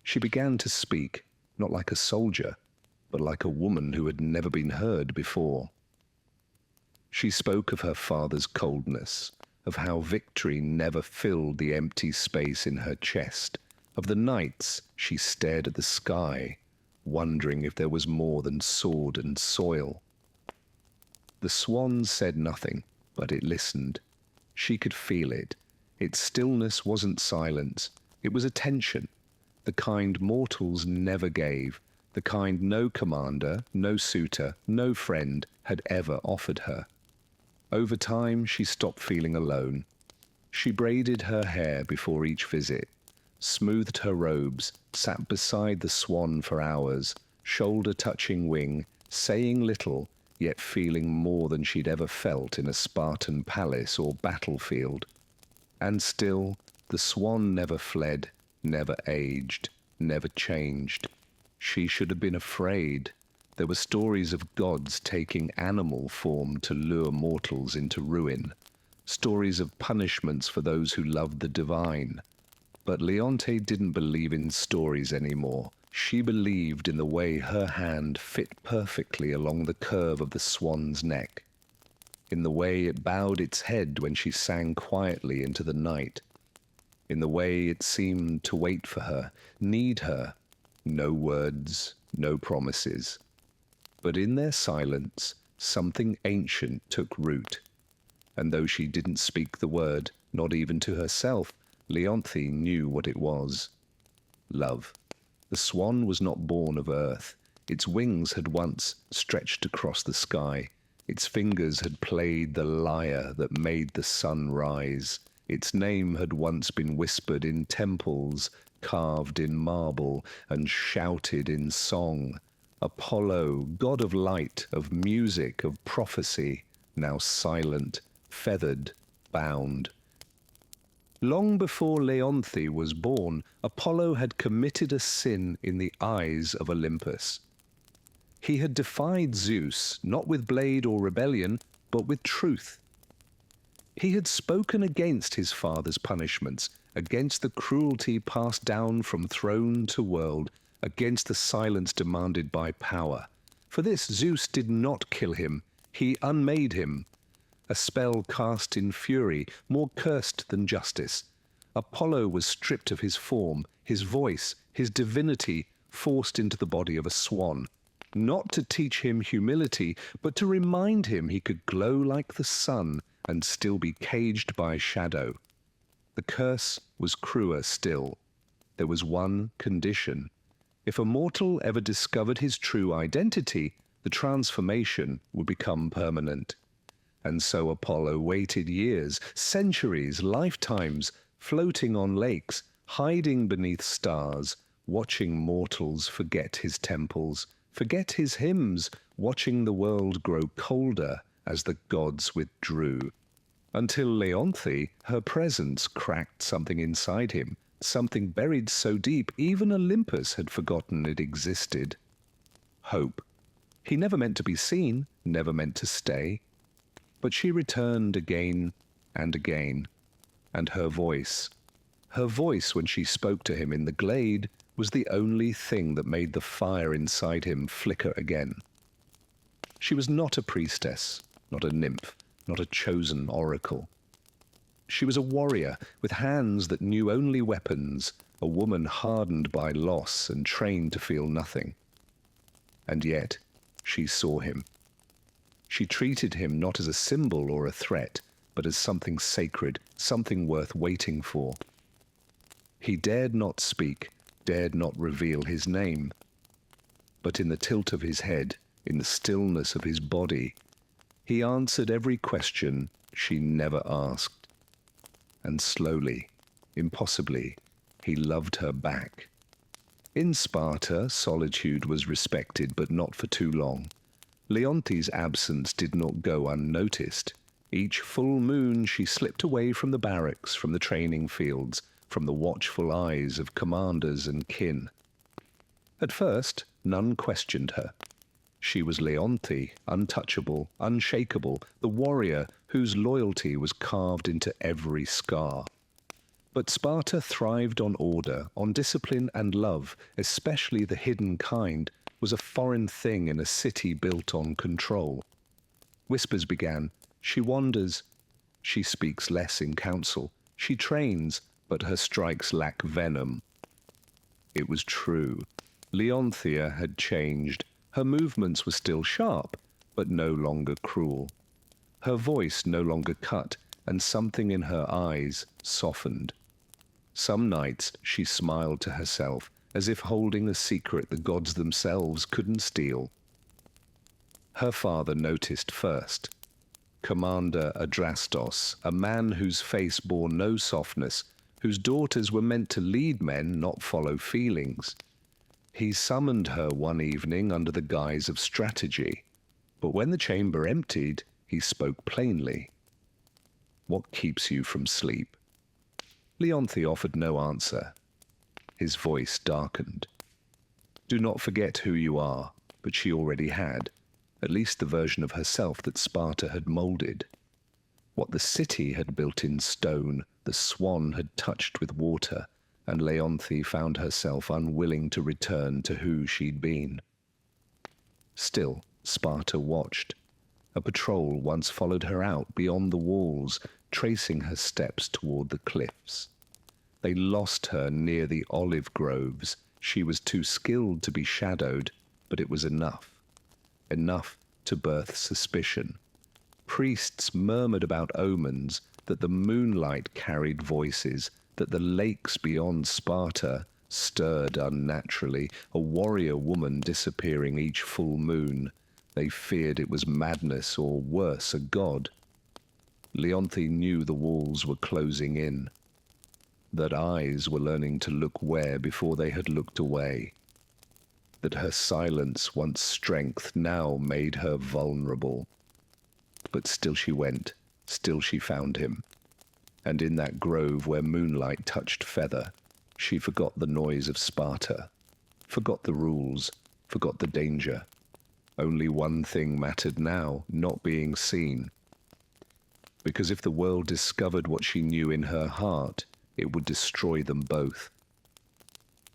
She began to speak, not like a soldier, but like a woman who had never been heard before. She spoke of her father's coldness, of how victory never filled the empty space in her chest, of the nights she stared at the sky, wondering if there was more than sword and soil. The swan said nothing, but it listened. She could feel it. Its stillness wasn't silence. It was attention, the kind mortals never gave, the kind no commander, no suitor, no friend had ever offered her. Over time, she stopped feeling alone. She braided her hair before each visit, smoothed her robes, sat beside the swan for hours, shoulder touching wing, saying little, yet feeling more than she'd ever felt in a Spartan palace or battlefield. And still, the swan never fled, never aged, never changed. She should have been afraid. There were stories of gods taking animal form to lure mortals into ruin, stories of punishments for those who loved the divine. But Leonte didn't believe in stories anymore. She believed in the way her hand fit perfectly along the curve of the swan's neck, in the way it bowed its head when she sang quietly into the night, in the way it seemed to wait for her, need her. No words, no promises. But in their silence, something ancient took root. And though she didn't speak the word, not even to herself, Leonte knew what it was. Love. The swan was not born of earth. Its wings had once stretched across the sky. Its fingers had played the lyre that made the sun rise. Its name had once been whispered in temples, carved in marble, and shouted in song. Apollo, god of light, of music, of prophecy, now silent, feathered, bound. Long before Leonte was born, Apollo had committed a sin in the eyes of Olympus. He had defied Zeus, not with blade or rebellion, but with truth. He had spoken against his father's punishments, against the cruelty passed down from throne to world, against the silence demanded by power. For this Zeus did not kill him, he unmade him. A spell cast in fury, more cursed than justice. Apollo was stripped of his form, his voice, his divinity, forced into the body of a swan. Not to teach him humility, but to remind him he could glow like the sun and still be caged by shadow. The curse was cruel still. There was one condition. If a mortal ever discovered his true identity, the transformation would become permanent. And so Apollo waited years, centuries, lifetimes, floating on lakes, hiding beneath stars, watching mortals forget his temples, forget his hymns, watching the world grow colder as the gods withdrew. Until Leonte, her presence cracked something inside him, something buried so deep even Olympus had forgotten it existed. Hope. He never meant to be seen, never meant to stay. But she returned again and again, and her voice when she spoke to him in the glade, was the only thing that made the fire inside him flicker again. She was not a priestess, not a nymph, not a chosen oracle. She was a warrior with hands that knew only weapons, a woman hardened by loss and trained to feel nothing. And yet, she saw him. She treated him not as a symbol or a threat, but as something sacred, something worth waiting for. He dared not speak, dared not reveal his name. But in the tilt of his head, in the stillness of his body, he answered every question she never asked. And slowly, impossibly, he loved her back. In Sparta, solitude was respected, but not for too long. Leonte's absence did not go unnoticed. Each full moon she slipped away from the barracks, from the training fields, from the watchful eyes of commanders and kin. At first, none questioned her. She was Leonte, untouchable, unshakable, the warrior whose loyalty was carved into every scar. But Sparta thrived on order, on discipline and love, especially the hidden kind, was a foreign thing in a city built on control. Whispers began. She wanders. She speaks less in council. She trains, but her strikes lack venom. It was true. Leontia had changed. Her movements were still sharp, but no longer cruel. Her voice no longer cut, and something in her eyes softened. Some nights she smiled to herself, as if holding a secret the gods themselves couldn't steal. Her father noticed first. Commander Adrastos, a man whose face bore no softness, whose daughters were meant to lead men, not follow feelings. He summoned her one evening under the guise of strategy. But when the chamber emptied, he spoke plainly. "What keeps you from sleep?" Leonthe offered no answer. His voice darkened. "Do not forget who you are," but she already had, at least the version of herself that Sparta had moulded. What the city had built in stone, the swan had touched with water, and Leonthe found herself unwilling to return to who she'd been. Still, Sparta watched. A patrol once followed her out beyond the walls, tracing her steps toward the cliffs. They lost her near the olive groves. She was too skilled to be shadowed, but it was enough. Enough to birth suspicion. Priests murmured about omens, that the moonlight carried voices, that the lakes beyond Sparta stirred unnaturally, a warrior woman disappearing each full moon. They feared it was madness or worse, a god. Leonthe knew the walls were closing in, that eyes were learning to look where before they had looked away, that her silence, once strength, now made her vulnerable. But still she went, still she found him. And in that grove where moonlight touched feather, she forgot the noise of Sparta, forgot the rules, forgot the danger. Only one thing mattered now, not being seen. Because if the world discovered what she knew in her heart, it would destroy them both.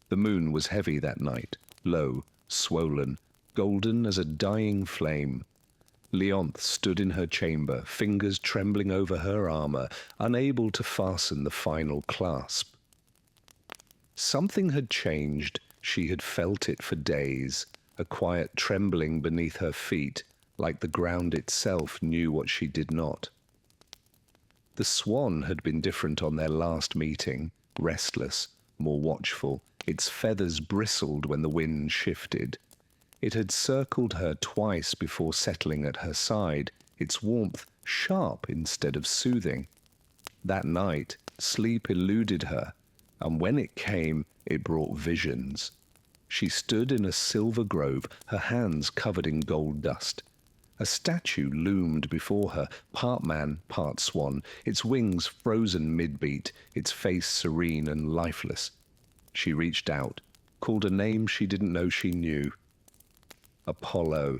The moon was heavy that night, low, swollen, golden as a dying flame. Leonthe stood in her chamber, fingers trembling over her armor, unable to fasten the final clasp. Something had changed. She had felt it for days, a quiet trembling beneath her feet, like the ground itself knew what she did not. The swan had been different on their last meeting, restless, more watchful. Its feathers bristled when the wind shifted. It had circled her twice before settling at her side, its warmth sharp instead of soothing. That night, sleep eluded her, and when it came, it brought visions. She stood in a silver grove, her hands covered in gold dust. A statue loomed before her, part man, part swan, its wings frozen mid-beat, its face serene and lifeless. She reached out, called a name she didn't know she knew. Apollo.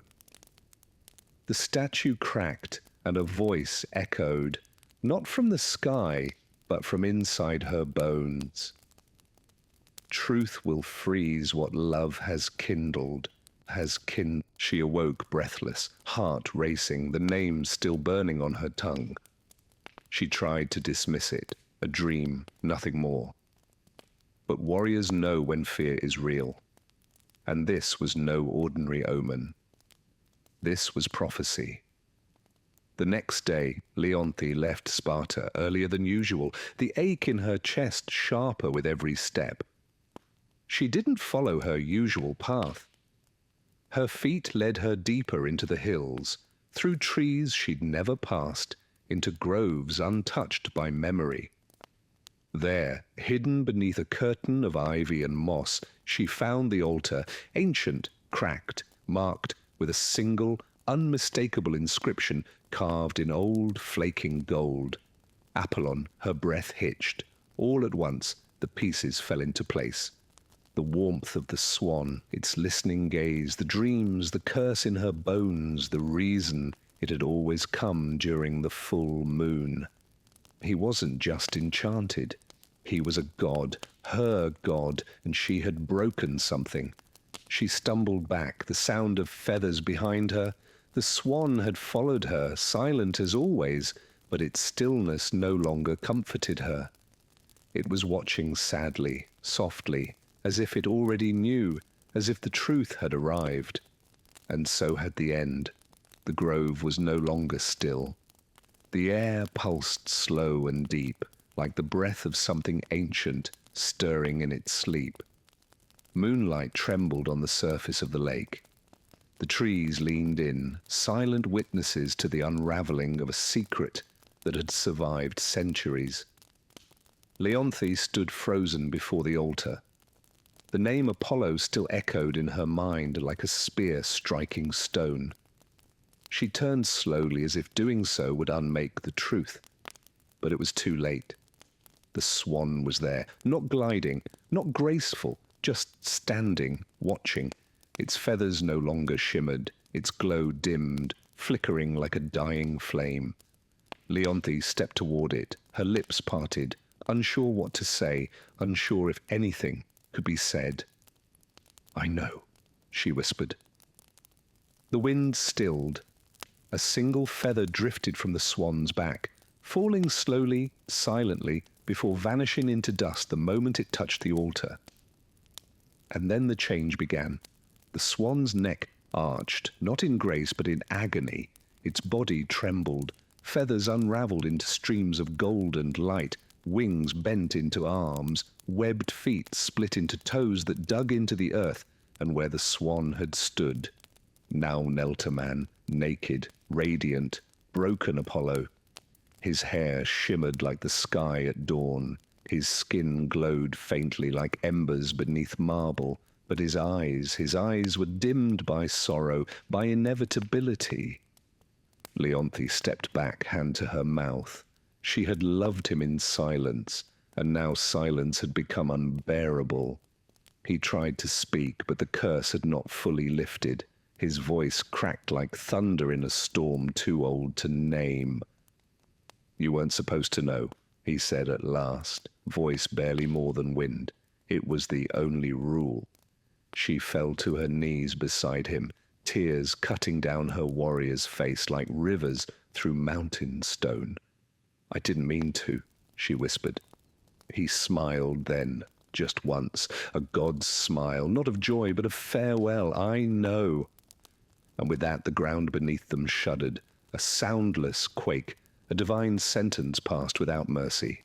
The statue cracked, and a voice echoed, not from the sky, but from inside her bones. Truth will freeze what love has kindled, She awoke breathless, heart racing, the name still burning on her tongue. She tried to dismiss it, a dream, nothing more. But warriors know when fear is real, and this was no ordinary omen. This was prophecy. The next day, Leonthe left Sparta earlier than usual, the ache in her chest sharper with every step. She didn't follow her usual path. Her feet led her deeper into the hills, through trees she'd never passed, into groves untouched by memory. There, hidden beneath a curtain of ivy and moss, she found the altar, ancient, cracked, marked with a single, unmistakable inscription carved in old, flaking gold. Apollon, her breath hitched. All at once, the pieces fell into place. The warmth of the swan, its listening gaze, the dreams, the curse in her bones, the reason it had always come during the full moon. He wasn't just enchanted. He was a god, her god, and she had broken something. She stumbled back, the sound of feathers behind her. The swan had followed her, silent as always, but its stillness no longer comforted her. It was watching sadly, softly, as if it already knew, as if the truth had arrived. And so had the end. The grove was no longer still. The air pulsed slow and deep, like the breath of something ancient stirring in its sleep. Moonlight trembled on the surface of the lake. The trees leaned in, silent witnesses to the unraveling of a secret that had survived centuries. Leonthe stood frozen before the altar. The name Apollo still echoed in her mind like a spear striking stone. She turned slowly as if doing so would unmake the truth. But it was too late. The swan was there, not gliding, not graceful, just standing, watching. Its feathers no longer shimmered, its glow dimmed, flickering like a dying flame. Leonthe stepped toward it, her lips parted, unsure what to say, unsure if anything could be said. "I know," she whispered. The wind stilled. A single feather drifted from the swan's back, falling slowly, silently, before vanishing into dust the moment it touched the altar. And then the change began. The swan's neck arched, not in grace but in agony. Its body trembled, feathers unraveled into streams of gold and light, wings bent into arms, webbed feet split into toes that dug into the earth, and where the swan had stood, now knelt a man, naked, radiant, broken Apollo. His hair shimmered like the sky at dawn. His skin glowed faintly like embers beneath marble, but his eyes were dimmed by sorrow, by inevitability. Leonthe stepped back, hand to her mouth. She had loved him in silence, and now silence had become unbearable. He tried to speak, but the curse had not fully lifted. His voice cracked like thunder in a storm too old to name. "You weren't supposed to know," he said at last, voice barely more than wind. It was the only rule. She fell to her knees beside him, tears cutting down her warrior's face like rivers through mountain stone. "I didn't mean to," she whispered. He smiled then, just once, a god's smile, not of joy, but of farewell. "I know." And with that the ground beneath them shuddered, a soundless quake, a divine sentence passed without mercy.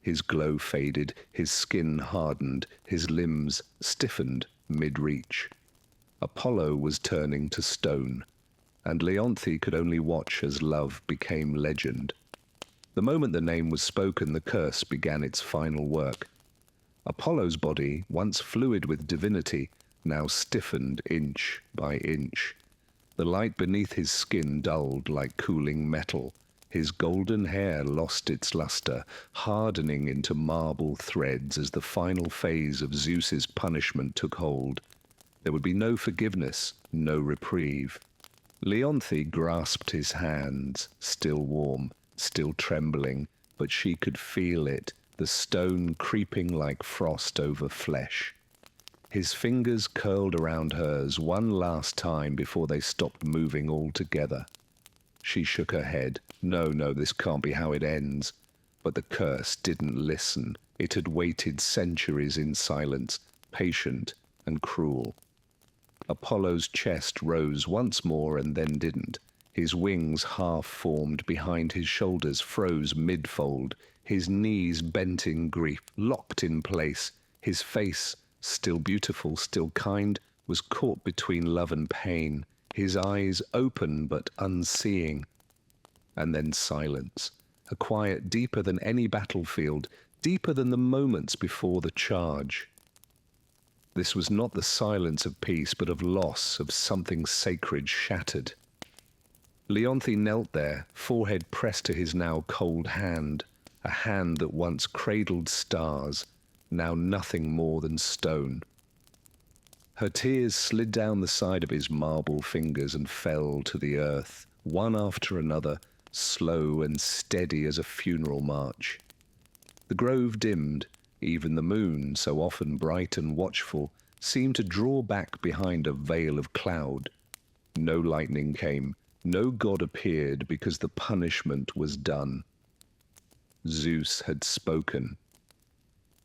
His glow faded, his skin hardened, his limbs stiffened mid-reach. Apollo was turning to stone, and Leonthe could only watch as love became legend. The moment the name was spoken, the curse began its final work. Apollo's body, once fluid with divinity, now stiffened inch by inch. The light beneath his skin dulled like cooling metal. His golden hair lost its luster, hardening into marble threads as the final phase of Zeus's punishment took hold. There would be no forgiveness, no reprieve. Leonthe grasped his hands, still warm, still trembling, but she could feel it, the stone creeping like frost over flesh. His fingers curled around hers one last time before they stopped moving altogether. She shook her head. No, this can't be how it ends. But the curse didn't listen. It had waited centuries in silence, patient and cruel. Apollo's chest rose once more and then didn't. His wings half-formed behind his shoulders froze mid-fold. His knees bent in grief, locked in place. His face, still beautiful, still kind, was caught between love and pain. His eyes open but unseeing. And then silence, a quiet deeper than any battlefield, deeper than the moments before the charge. This was not the silence of peace, but of loss, of something sacred shattered. Leonthe knelt there, forehead pressed to his now cold hand, a hand that once cradled stars, now nothing more than stone. Her tears slid down the side of his marble fingers and fell to the earth, one after another, slow and steady as a funeral march. The grove dimmed. Even the moon, so often bright and watchful, seemed to draw back behind a veil of cloud. No lightning came, no god appeared, because the punishment was done. Zeus had spoken.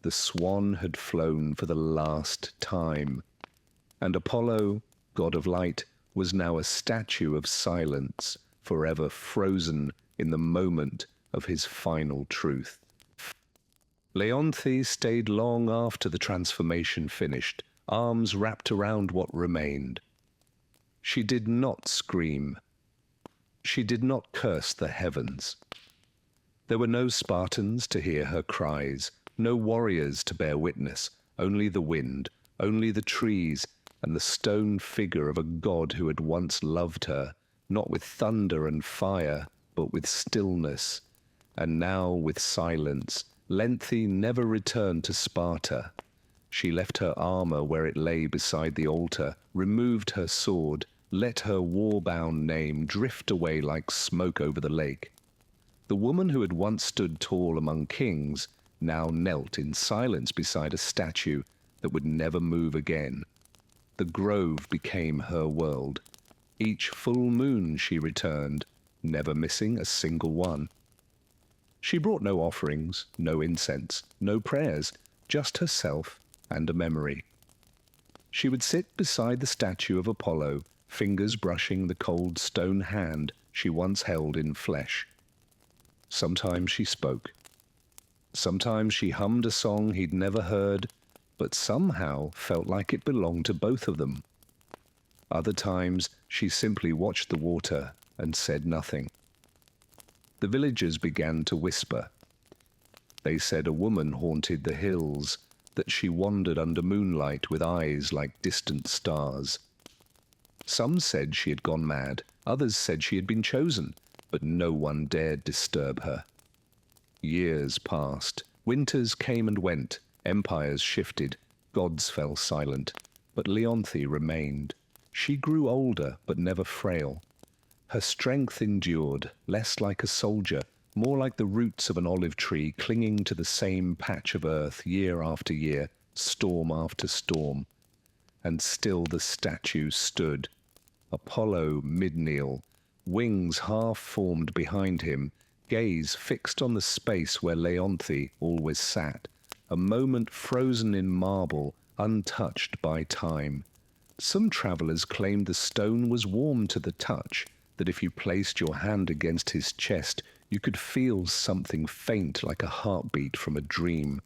The swan had flown for the last time, and Apollo, god of light, was now a statue of silence, forever frozen in the moment of his final truth. Leonthe stayed long after the transformation finished, arms wrapped around what remained. She did not scream. She did not curse the heavens. There were no Spartans to hear her cries, no warriors to bear witness, only the wind, only the trees, and the stone figure of a god who had once loved her, not with thunder and fire, but with stillness, and now with silence. Lethe never returned to Sparta. She left her armor where it lay beside the altar, removed her sword, let her war-bound name drift away like smoke over the lake. The woman who had once stood tall among kings now knelt in silence beside a statue that would never move again. The grove became her world. Each full moon she returned, never missing a single one. She brought no offerings, no incense, no prayers, just herself and a memory. She would sit beside the statue of Apollo, fingers brushing the cold stone hand she once held in flesh. Sometimes she spoke. Sometimes she hummed a song he'd never heard, but somehow felt like it belonged to both of them. Other times she simply watched the water and said nothing. The villagers began to whisper. They said a woman haunted the hills, that she wandered under moonlight with eyes like distant stars. Some said she had gone mad, others said she had been chosen, but no one dared disturb her. Years passed, winters came and went, empires shifted, gods fell silent, but Leonthe remained. She grew older, but never frail. Her strength endured, less like a soldier, more like the roots of an olive tree clinging to the same patch of earth year after year, storm after storm. And still the statue stood, Apollo mid-kneel, wings half-formed behind him, gaze fixed on the space where Leonthe always sat, a moment frozen in marble, untouched by time. Some travelers claimed the stone was warm to the touch, that if you placed your hand against his chest, you could feel something faint like a heartbeat from a dream.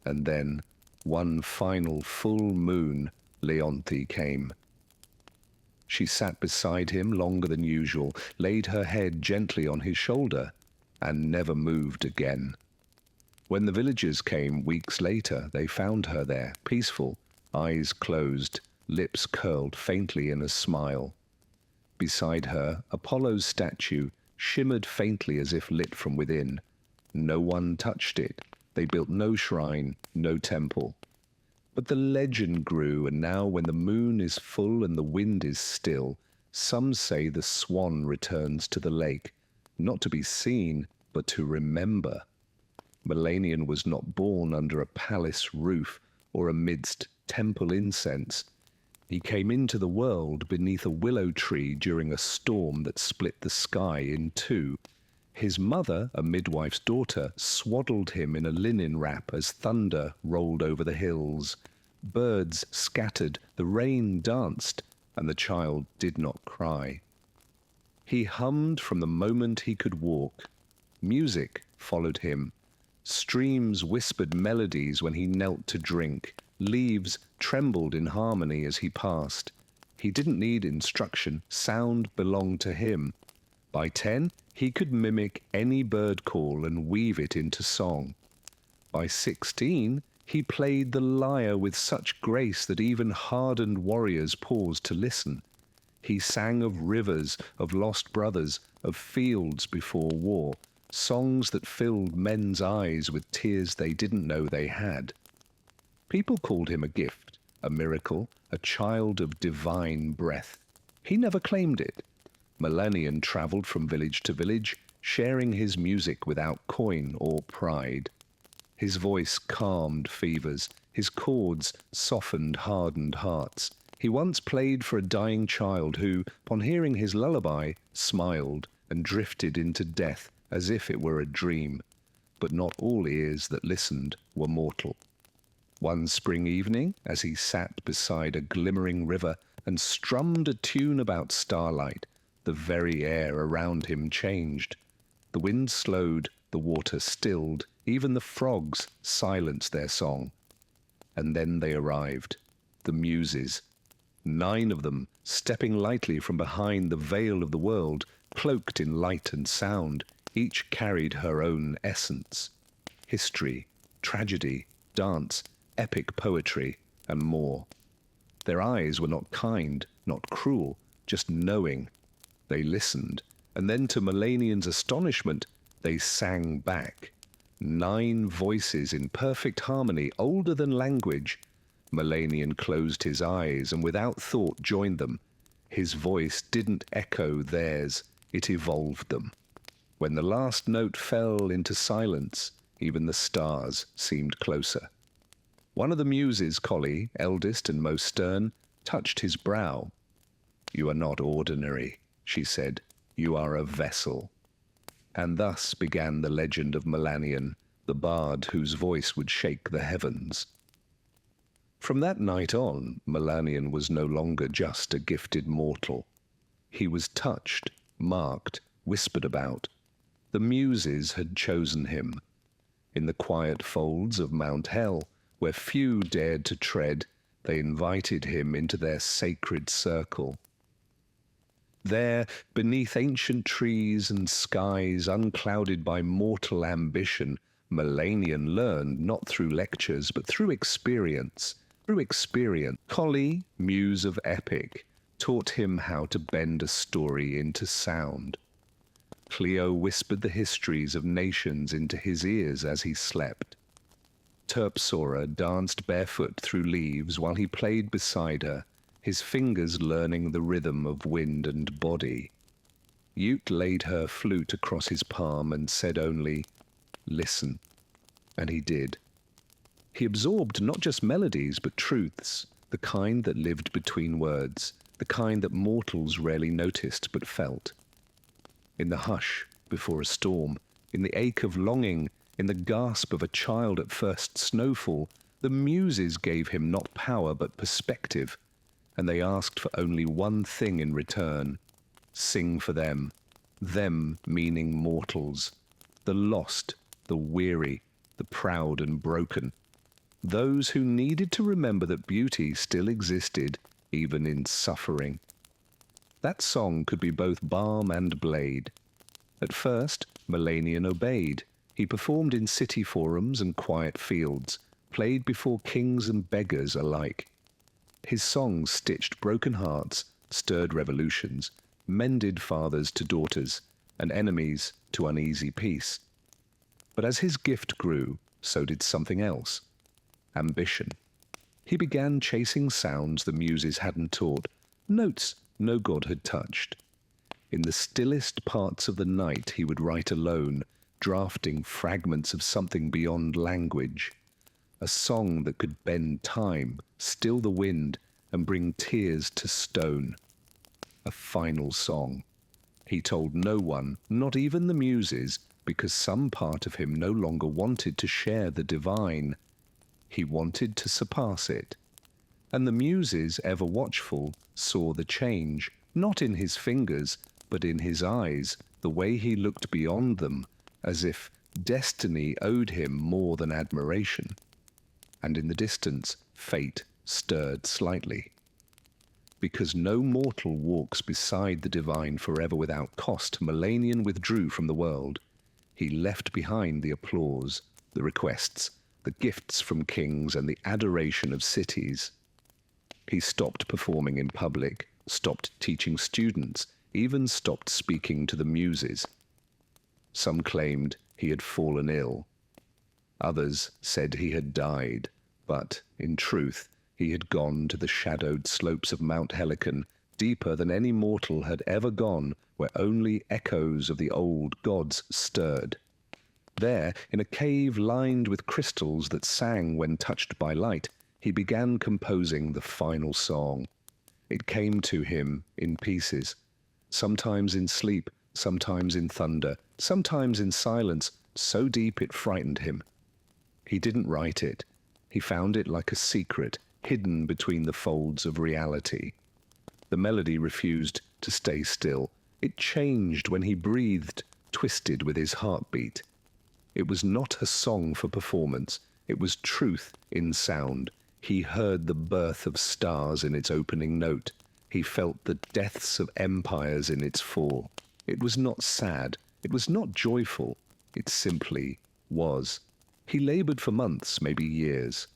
And then, one final full moon, Leonthe came. She sat beside him longer than usual, laid her head gently on his shoulder, and never moved again. When the villagers came weeks later, they found her there, peaceful, eyes closed, lips curled faintly in a smile. Beside her, Apollo's statue shimmered faintly as if lit from within. No one touched it. They built no shrine, no temple. But the legend grew, and now when the moon is full and the wind is still, some say the swan returns to the lake, not to be seen, but to remember. Melanion was not born under a palace roof or amidst temple incense. He came into the world beneath a willow tree during a storm that split the sky in two. His mother, a midwife's daughter, swaddled him in a linen wrap as thunder rolled over the hills. Birds scattered, the rain danced, and the child did not cry. He hummed from the moment he could walk. Music followed him. Streams whispered melodies when he knelt to drink. Leaves trembled in harmony as he passed. He didn't need instruction. Sound belonged to him. By 10, he could mimic any bird call and weave it into song. By 16, he played the lyre with such grace that even hardened warriors paused to listen. He sang of rivers, of lost brothers, of fields before war, songs that filled men's eyes with tears they didn't know they had. People called him a gift, a miracle, a child of divine breath. He never claimed it. Melanion traveled from village to village, sharing his music without coin or pride. His voice calmed fevers, his chords softened hardened hearts. He once played for a dying child who, upon hearing his lullaby, smiled and drifted into death as if it were a dream. But not all ears that listened were mortal. One spring evening, as he sat beside a glimmering river and strummed a tune about starlight, the very air around him changed. The wind slowed, the water stilled, even the frogs silenced their song. And then they arrived, the Muses. 9 of them, stepping lightly from behind the veil of the world, cloaked in light and sound, each carried her own essence. History, tragedy, dance, epic poetry, and more. Their eyes were not kind, not cruel, just knowing. They listened, and then to Melanian's astonishment, they sang back. 9 voices in perfect harmony, older than language. Melanian closed his eyes and without thought joined them. His voice didn't echo theirs, it evolved them. When the last note fell into silence, even the stars seemed closer. One of the muses, Collie, eldest and most stern, touched his brow. "You are not ordinary," she said. "You are a vessel." And thus began the legend of Melanian, the bard whose voice would shake the heavens. From that night on, Melanian was no longer just a gifted mortal. He was touched, marked, whispered about. The muses had chosen him. In the quiet folds of Mount Hell, where few dared to tread, they invited him into their sacred circle. There, beneath ancient trees and skies unclouded by mortal ambition, Melanian learned not through lectures, but through experience. Collie, muse of epic, taught him how to bend a story into sound. Cleo whispered the histories of nations into his ears as he slept. Terpsora danced barefoot through leaves while he played beside her, his fingers learning the rhythm of wind and body. Ute laid her flute across his palm and said only, "Listen." And he did. He absorbed not just melodies, but truths, the kind that lived between words, the kind that mortals rarely noticed but felt. In the hush before a storm, in the ache of longing, in the gasp of a child at first snowfall, the muses gave him not power but perspective, and they asked for only one thing in return: sing for them meaning mortals, the lost, the weary, the proud and broken, those who needed to remember that beauty still existed even in suffering. That song could be both balm and blade. At first, Melanian obeyed. He performed in city forums and quiet fields, played before kings and beggars alike. His songs stitched broken hearts, stirred revolutions, mended fathers to daughters, and enemies to uneasy peace. But as his gift grew, so did something else: ambition. He began chasing sounds the muses hadn't taught, notes no god had touched. In the stillest parts of the night he would write alone, drafting fragments of something beyond language. A song that could bend time, still the wind, and bring tears to stone. A final song. He told no one, not even the muses, because some part of him no longer wanted to share the divine. He wanted to surpass it. And the muses, ever watchful, saw the change, not in his fingers, but in his eyes, the way he looked beyond them, as if destiny owed him more than admiration. And in the distance, fate stirred slightly. Because no mortal walks beside the divine forever without cost, Melanian withdrew from the world. He left behind the applause, the requests, the gifts from kings, and the adoration of cities. He stopped performing in public, stopped teaching students, even stopped speaking to the muses. Some claimed he had fallen ill. Others said he had died, but, in truth, he had gone to the shadowed slopes of Mount Helicon, deeper than any mortal had ever gone, where only echoes of the old gods stirred. There, in a cave lined with crystals that sang when touched by light, he began composing the final song. It came to him in pieces, sometimes in sleep, sometimes in thunder, sometimes in silence, so deep it frightened him. He didn't write it. He found it like a secret, hidden between the folds of reality. The melody refused to stay still. It changed when he breathed, twisted with his heartbeat. It was not a song for performance. It was truth in sound. He heard the birth of stars in its opening note. He felt the deaths of empires in its fall. It was not sad. It was not joyful. It simply was. He labored for months, maybe years.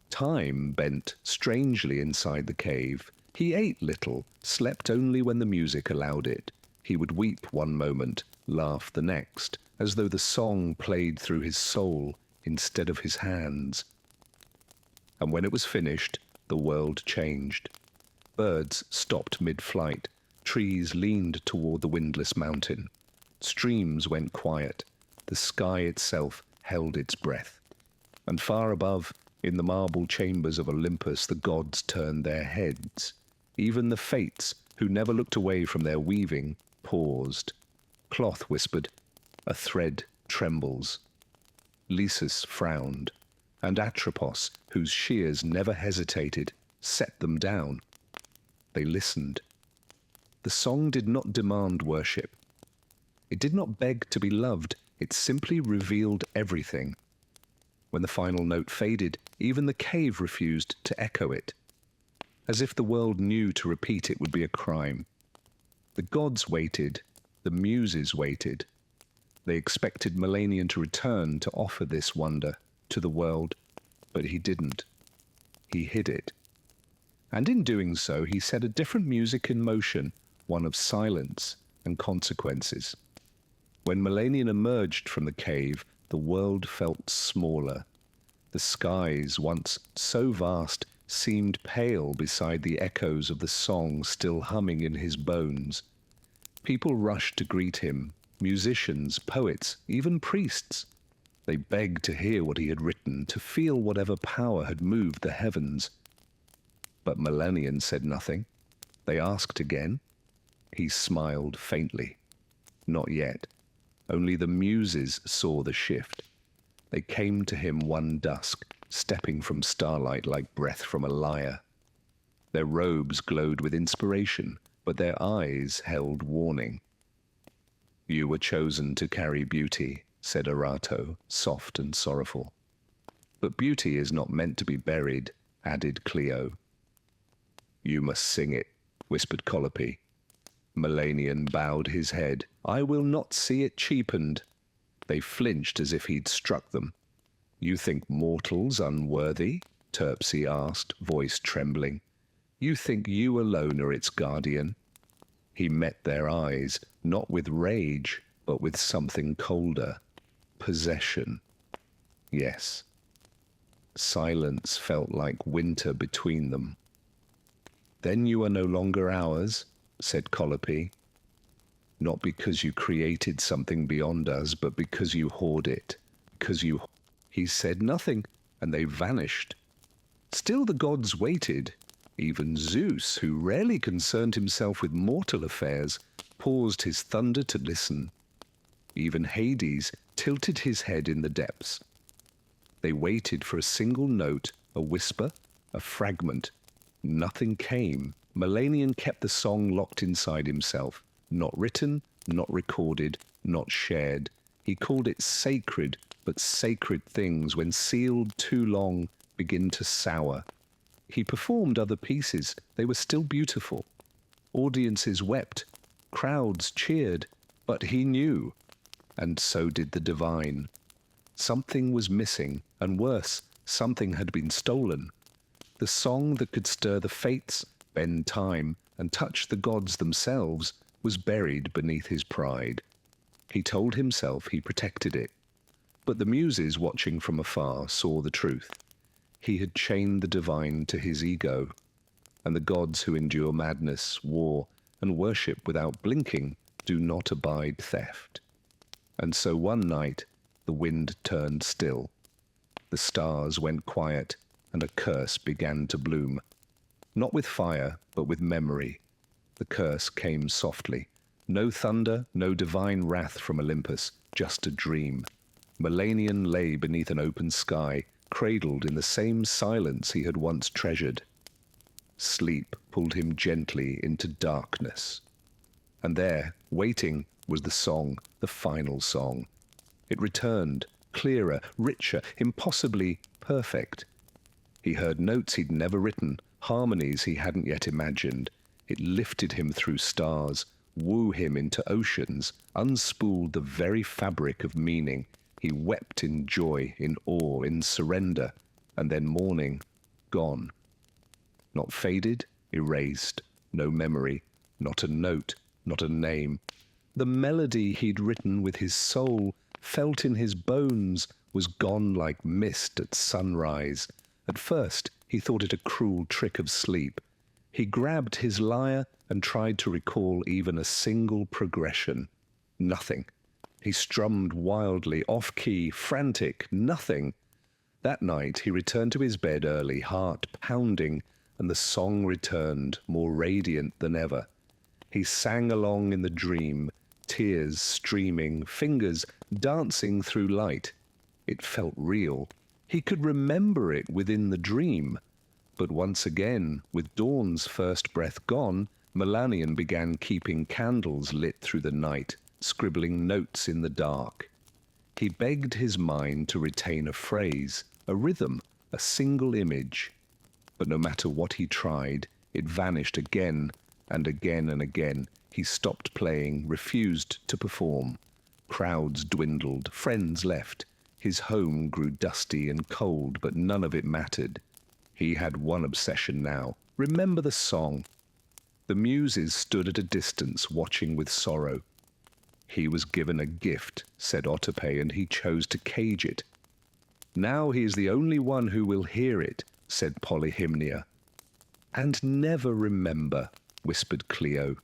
Time bent strangely inside the cave. He ate little, slept only when the music allowed it. He would weep one moment, laugh the next, as though the song played through his soul instead of his hands. And when it was finished, the world changed. Birds stopped mid-flight, trees leaned toward the windless mountain, streams went quiet, the sky itself held its breath. And far above, in the marble chambers of Olympus, the gods turned their heads. Even the Fates, who never looked away from their weaving, paused. Cloth whispered, a thread trembles. Lysis frowned, and Atropos, whose shears never hesitated, set them down. They listened. The song did not demand worship. It did not beg to be loved, it simply revealed everything. When the final note faded, even the cave refused to echo it, as if the world knew to repeat it would be a crime. The gods waited, the muses waited. They expected Milanion to return to offer this wonder to the world, but he didn't. He hid it. And in doing so, he set a different music in motion, one of silence and consequences. When Milanion emerged from the cave, the world felt smaller. The skies, once so vast, seemed pale beside the echoes of the song still humming in his bones. People rushed to greet him, musicians, poets, even priests. They begged to hear what he had written, to feel whatever power had moved the heavens. But Milanion said nothing. They asked again. He smiled faintly. Not yet. Only the muses saw the shift. They came to him one dusk, stepping from starlight like breath from a lyre. Their robes glowed with inspiration, but their eyes held warning. You were chosen to carry beauty, said Arato, soft and sorrowful. But beauty is not meant to be buried, added Clio. You must sing it, whispered Calliope. Milanion bowed his head. I will not see it cheapened. They flinched as if he'd struck them. You think mortals unworthy? Terpsy asked, voice trembling. You think you alone are its guardian? He met their eyes, not with rage, but with something colder. Possession. Yes. Silence felt like winter between them. Then you are no longer ours, said Calliope. Not because you created something beyond us, but because you hoard it. Because you... He said nothing, and they vanished. Still the gods waited. Even Zeus, who rarely concerned himself with mortal affairs, paused his thunder to listen. Even Hades tilted his head in the depths. They waited for a single note, a whisper, a fragment. Nothing came. Milanion kept the song locked inside himself. Not written, not recorded, not shared. He called it sacred, but sacred things, when sealed too long, begin to sour. He performed other pieces. They were still beautiful. Audiences wept. Crowds cheered. But he knew. And so did the divine. Something was missing, and worse, something had been stolen. The song that could stir the fates, bend time, and touch the gods themselves was buried beneath his pride. He told himself he protected it. But the muses watching from afar saw the truth. He had chained the divine to his ego, and the gods who endure madness, war, and worship without blinking do not abide theft. And so one night the wind turned still. The stars went quiet, and a curse began to bloom. Not with fire, but with memory. The curse came softly. No thunder, no divine wrath from Olympus, just a dream. Milanion lay beneath an open sky, cradled in the same silence he had once treasured. Sleep pulled him gently into darkness. And there, waiting, was the song, the final song. It returned, clearer, richer, impossibly perfect. He heard notes he'd never written, harmonies he hadn't yet imagined. It lifted him through stars, woo him into oceans, unspooled the very fabric of meaning. He wept in joy, in awe, in surrender, and then morning, gone. Not faded, erased, no memory, not a note, not a name, The melody he'd written with his soul, felt in his bones, was gone like mist at sunrise. At first, he thought it a cruel trick of sleep. He grabbed his lyre and tried to recall even a single progression. Nothing. He strummed wildly, off-key, frantic, nothing. That night he returned to his bed early, heart pounding, and the song returned, more radiant than ever. He sang along in the dream, tears streaming, fingers dancing through light. It felt real. He could remember it within the dream. But once again, with dawn's first breath gone, Melanion began keeping candles lit through the night, scribbling notes in the dark. He begged his mind to retain a phrase, a rhythm, a single image. But no matter what he tried, it vanished again and again and again. He stopped playing, refused to perform. Crowds dwindled, friends left. His home grew dusty and cold, but none of it mattered. He had one obsession now: remember the song. The muses stood at a distance, watching with sorrow. He was given a gift, said Otope, and he chose to cage it. Now he is the only one who will hear it, said Polyhymnia. And never remember, whispered Clio.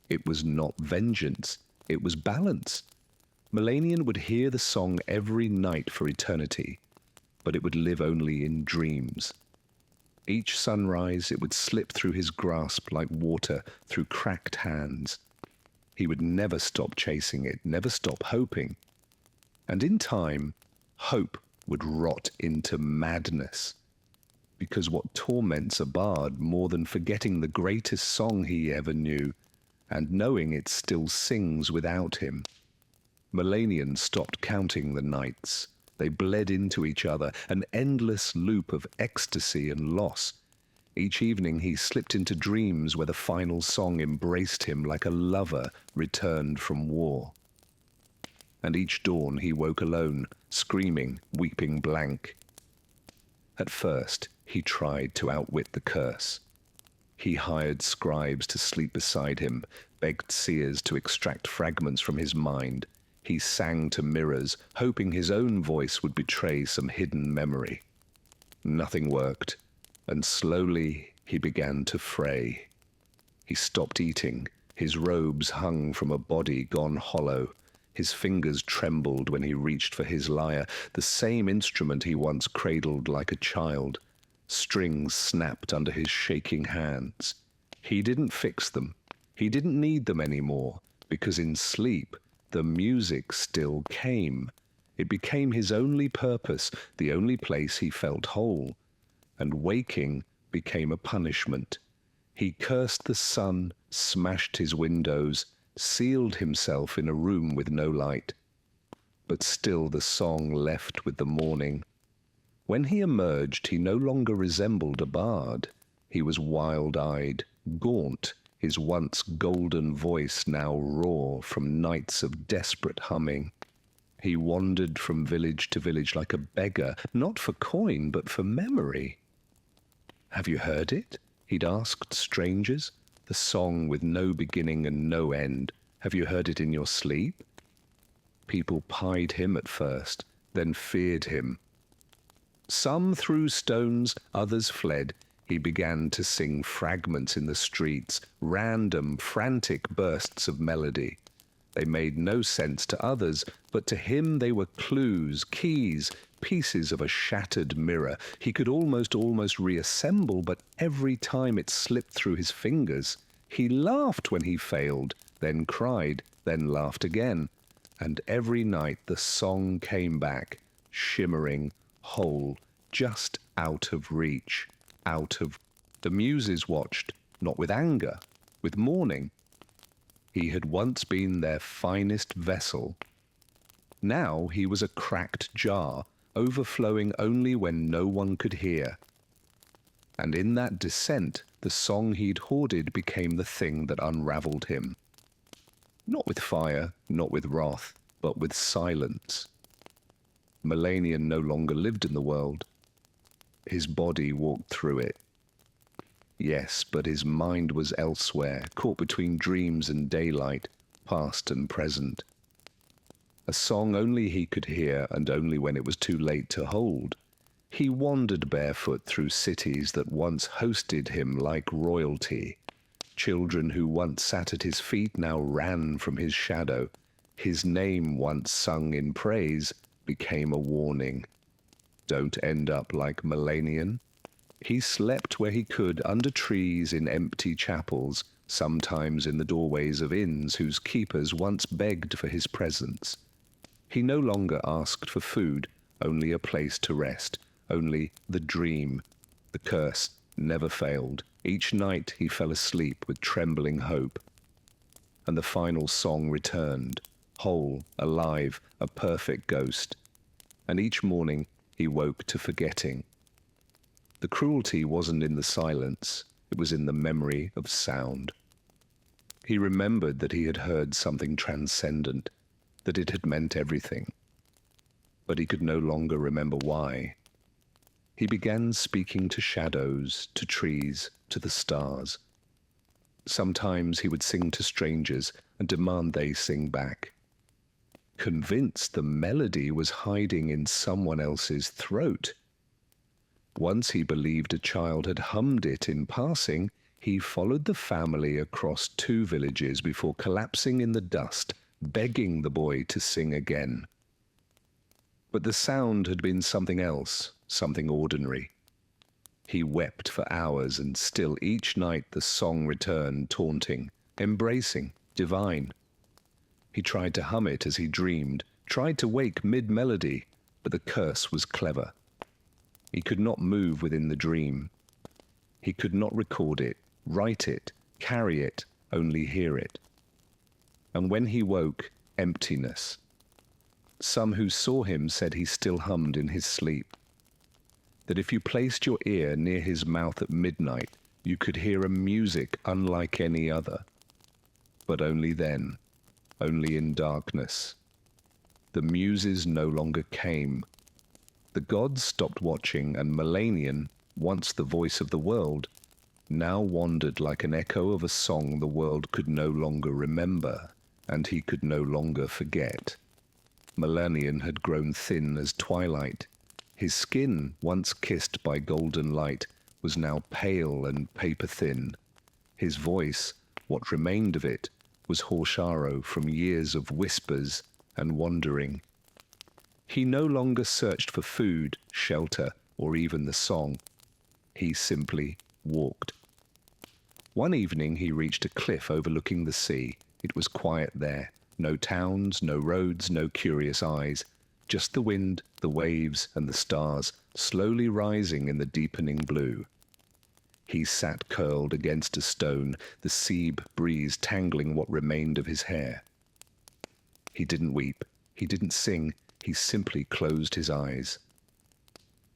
It was not vengeance, it was balance. Melanion would hear the song every night for eternity, but it would live only in dreams. Each sunrise it would slip through his grasp like water through cracked hands. He would never stop chasing it, never stop hoping. And in time, hope would rot into madness. Because what torments a bard more than forgetting the greatest song he ever knew, and knowing it still sings without him? Melanion stopped counting the nights. They bled into each other, an endless loop of ecstasy and loss. Each evening he slipped into dreams where the final song embraced him like a lover returned from war. And each dawn he woke alone, screaming, weeping blank. At first he tried to outwit the curse. He hired scribes to sleep beside him, begged seers to extract fragments from his mind. He sang to mirrors, hoping his own voice would betray some hidden memory. Nothing worked, and slowly he began to fray. He stopped eating. His robes hung from a body gone hollow. His fingers trembled when he reached for his lyre, the same instrument he once cradled like a child. Strings snapped under his shaking hands. He didn't fix them. He didn't need them anymore, because in sleep the music still came. It became his only purpose, the only place he felt whole. And waking became a punishment. He cursed the sun, smashed his windows, sealed himself in a room with no light. But still the song left with the morning. When he emerged, he no longer resembled a bard. He was wild-eyed, gaunt, his once golden voice now raw from nights of desperate humming. He wandered from village to village like a beggar, not for coin, but for memory. "Have you heard it?" he'd asked strangers. "The song with no beginning and no end. Have you heard it in your sleep?" People pied him at first, then feared him. Some threw stones, others fled. He began to sing fragments in the streets, random, frantic bursts of melody. They made no sense to others, but to him they were clues, keys, pieces of a shattered mirror. He could almost reassemble, but every time it slipped through his fingers, he laughed when he failed, then cried, then laughed again. And every night the song came back, shimmering, whole, just out of reach, out of... The muses watched, not with anger, with mourning. He had once been their finest vessel. Now he was a cracked jar, overflowing only when no one could hear. And in that descent, the song he'd hoarded became the thing that unraveled him. Not with fire, not with wrath, but with silence. Melanion no longer lived in the world. His body walked through it. Yes, but his mind was elsewhere, caught between dreams and daylight, past and present. A song only he could hear, and only when it was too late to hold. He wandered barefoot through cities that once hosted him like royalty. Children who once sat at his feet now ran from his shadow. His name, once sung in praise, became a warning. Don't end up like Millennium. He slept where he could, under trees in empty chapels, sometimes in the doorways of inns whose keepers once begged for his presence. He no longer asked for food, only a place to rest, only the dream. The curse never failed. Each night he fell asleep with trembling hope. And the final song returned, whole, alive, a perfect ghost. And each morning he woke to forgetting. The cruelty wasn't in the silence, it was in the memory of sound. He remembered that he had heard something transcendent, that it had meant everything. But he could no longer remember why. He began speaking to shadows, to trees, to the stars. Sometimes he would sing to strangers and demand they sing back. Convinced the melody was hiding in someone else's throat. Once he believed a child had hummed it in passing. He followed the family across 2 villages before collapsing in the dust, begging the boy to sing again. But the sound had been something else, something ordinary. He wept for hours, and still each night the song returned, taunting, embracing, divine. He tried to hum it as he dreamed, tried to wake mid-melody, but the curse was clever. He could not move within the dream. He could not record it, write it, carry it, only hear it. And when he woke, emptiness. Some who saw him said he still hummed in his sleep. That if you placed your ear near his mouth at midnight, you could hear a music unlike any other. But only then, only in darkness. The muses no longer came. The gods stopped watching, and Millennium, once the voice of the world, now wandered like an echo of a song the world could no longer remember, and he could no longer forget. Millennium had grown thin as twilight. His skin, once kissed by golden light, was now pale and paper-thin. His voice, what remained of it, was hoarse from years of whispers and wandering. He no longer searched for food, shelter, or even the song. He simply walked. One evening he reached a cliff overlooking the sea. It was quiet there. No towns, no roads, no curious eyes. Just the wind, the waves, and the stars, slowly rising in the deepening blue. He sat curled against a stone, the sea breeze tangling what remained of his hair. He didn't weep, he didn't sing, he simply closed his eyes.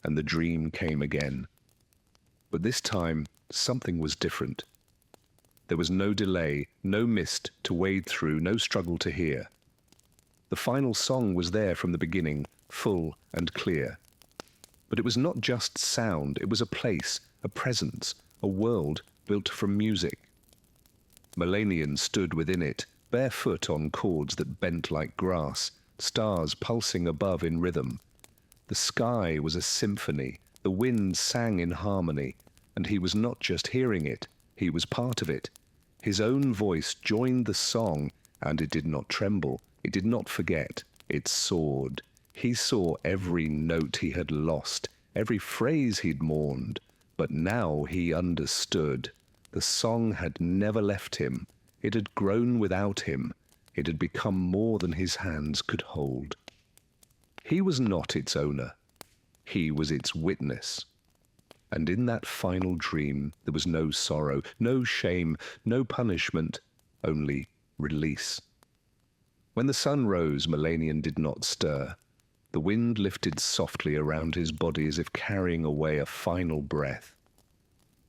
And the dream came again. But this time, something was different. There was no delay, no mist to wade through, no struggle to hear. The final song was there from the beginning, full and clear. But it was not just sound, it was a place, a presence, a world built from music. Millennium stood within it, barefoot on chords that bent like grass, stars pulsing above in rhythm. The sky was a symphony, the wind sang in harmony, and he was not just hearing it, he was part of it. His own voice joined the song, and it did not tremble, it did not forget, it soared. He saw every note he had lost, every phrase he'd mourned, but now he understood. The song had never left him, it had grown without him, it had become more than his hands could hold. He was not its owner, he was its witness. And in that final dream there was no sorrow, no shame, no punishment, only release. When the sun rose, Millennium did not stir. The wind lifted softly around his body as if carrying away a final breath.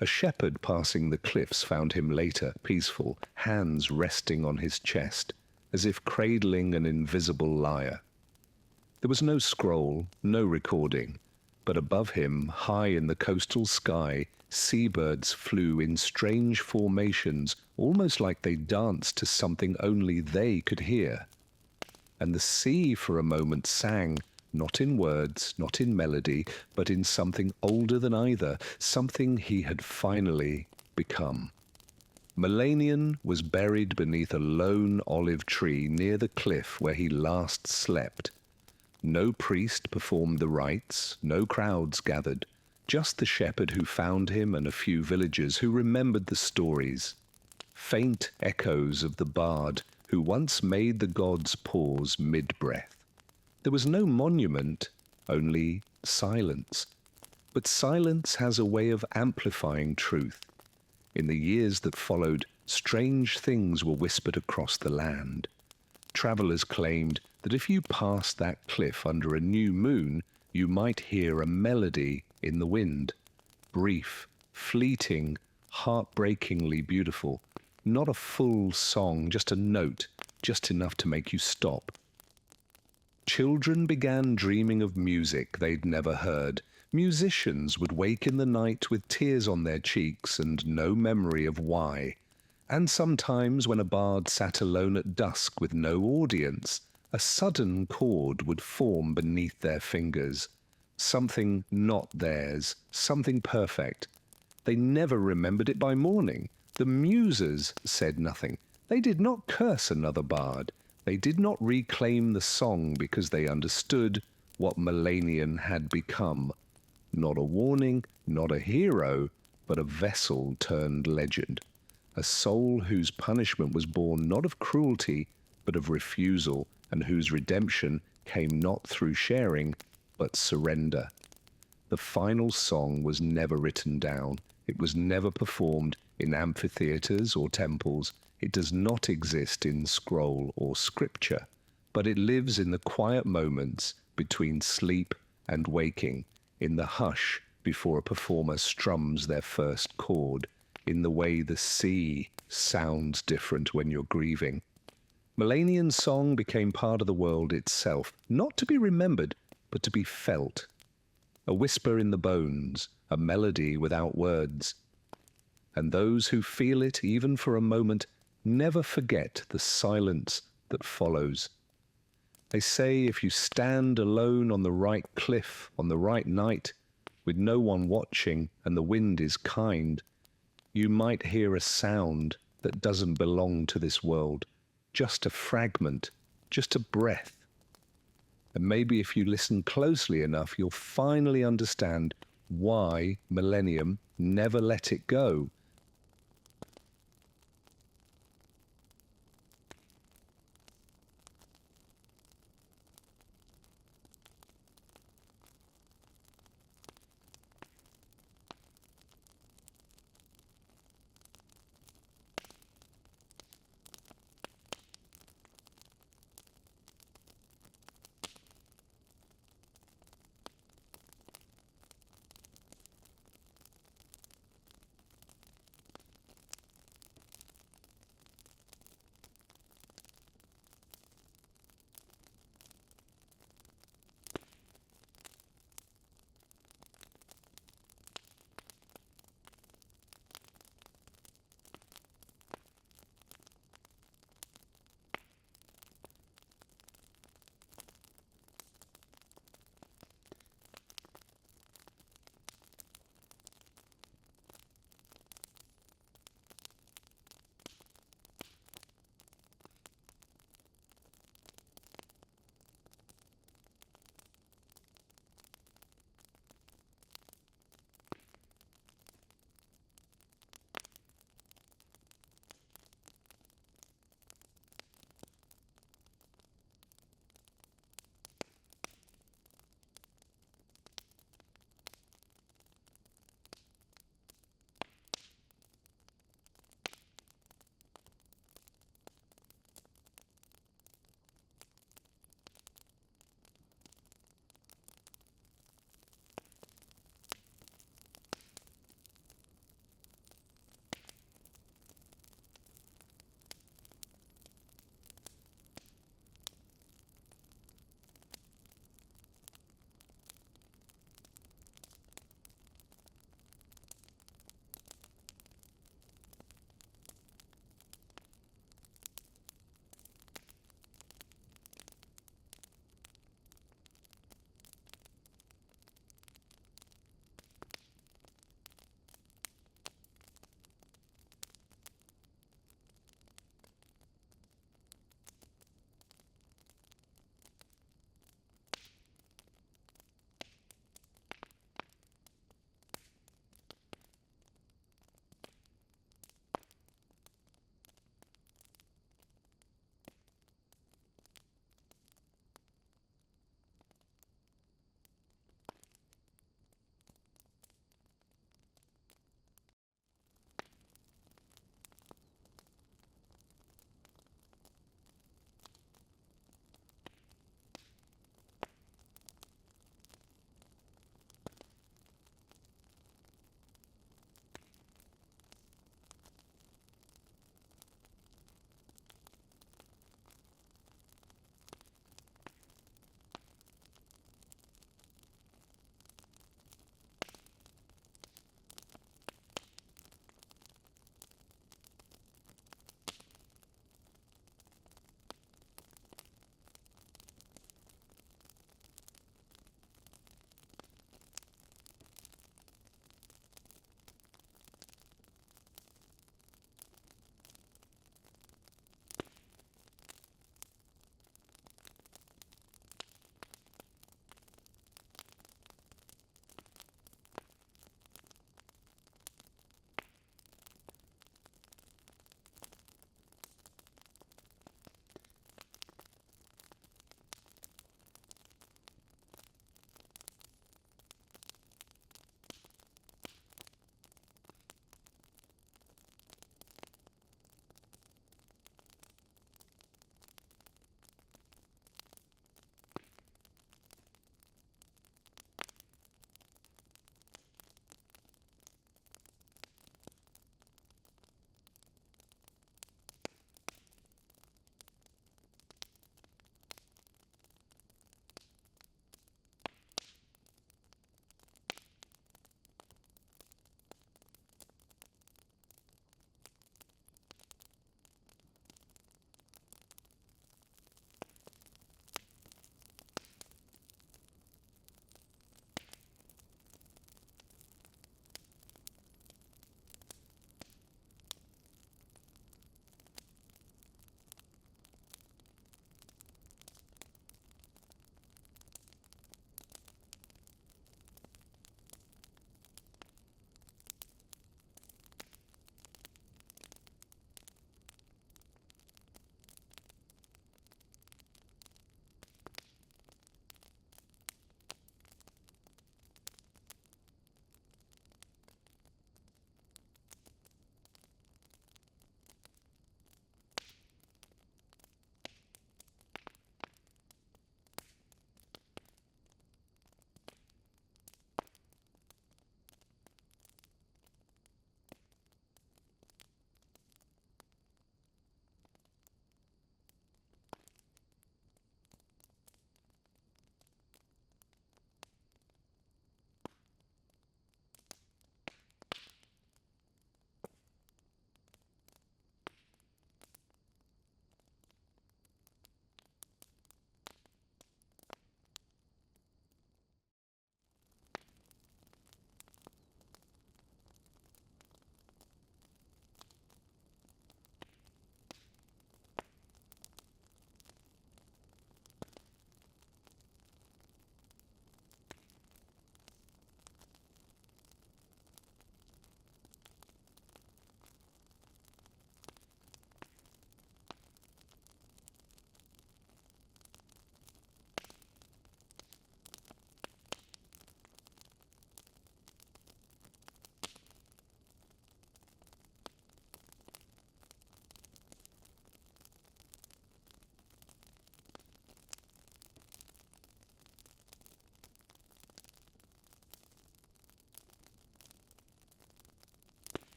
A shepherd passing the cliffs found him later, peaceful, hands resting on his chest, as if cradling an invisible lyre. There was no scroll, no recording, But above him, high in the coastal sky, seabirds flew in strange formations, almost like they danced to something only they could hear. And the sea for a moment sang, not in words, not in melody, but in something older than either, something he had finally become. Melanion was buried beneath a lone olive tree near the cliff where he last slept. No priest performed the rites, no crowds gathered, just the shepherd who found him and a few villagers who remembered the stories. Faint echoes of the bard who once made the gods pause mid-breath. There was no monument, only silence. But silence has a way of amplifying truth. In the years that followed, strange things were whispered across the land. Travelers claimed that if you passed that cliff under a new moon, you might hear a melody in the wind. Brief, fleeting, heartbreakingly beautiful. Not a full song, just a note, just enough to make you stop. Children began dreaming of music they'd never heard. Musicians would wake in the night with tears on their cheeks and no memory of why. And sometimes when a bard sat alone at dusk with no audience, a sudden chord would form beneath their fingers. Something not theirs, something perfect. They never remembered it by morning. The muses said nothing. They did not curse another bard. They did not reclaim the song because they understood what Melanion had become. Not a warning, not a hero, but a vessel turned legend. A soul whose punishment was born not of cruelty, but of refusal, and whose redemption came not through sharing, but surrender. The final song was never written down. It was never performed in amphitheaters or temples. It does not exist in scroll or scripture, but it lives in the quiet moments between sleep and waking, in the hush before a performer strums their first chord, in the way the sea sounds different when you're grieving. Melanion's song became part of the world itself, not to be remembered, but to be felt. A whisper in the bones, a melody without words. And those who feel it, even for a moment, never forget the silence that follows. They say if you stand alone on the right cliff, on the right night, with no one watching and the wind is kind, you might hear a sound that doesn't belong to this world, just a fragment, just a breath. And maybe if you listen closely enough, you'll finally understand why Millennium never let it go.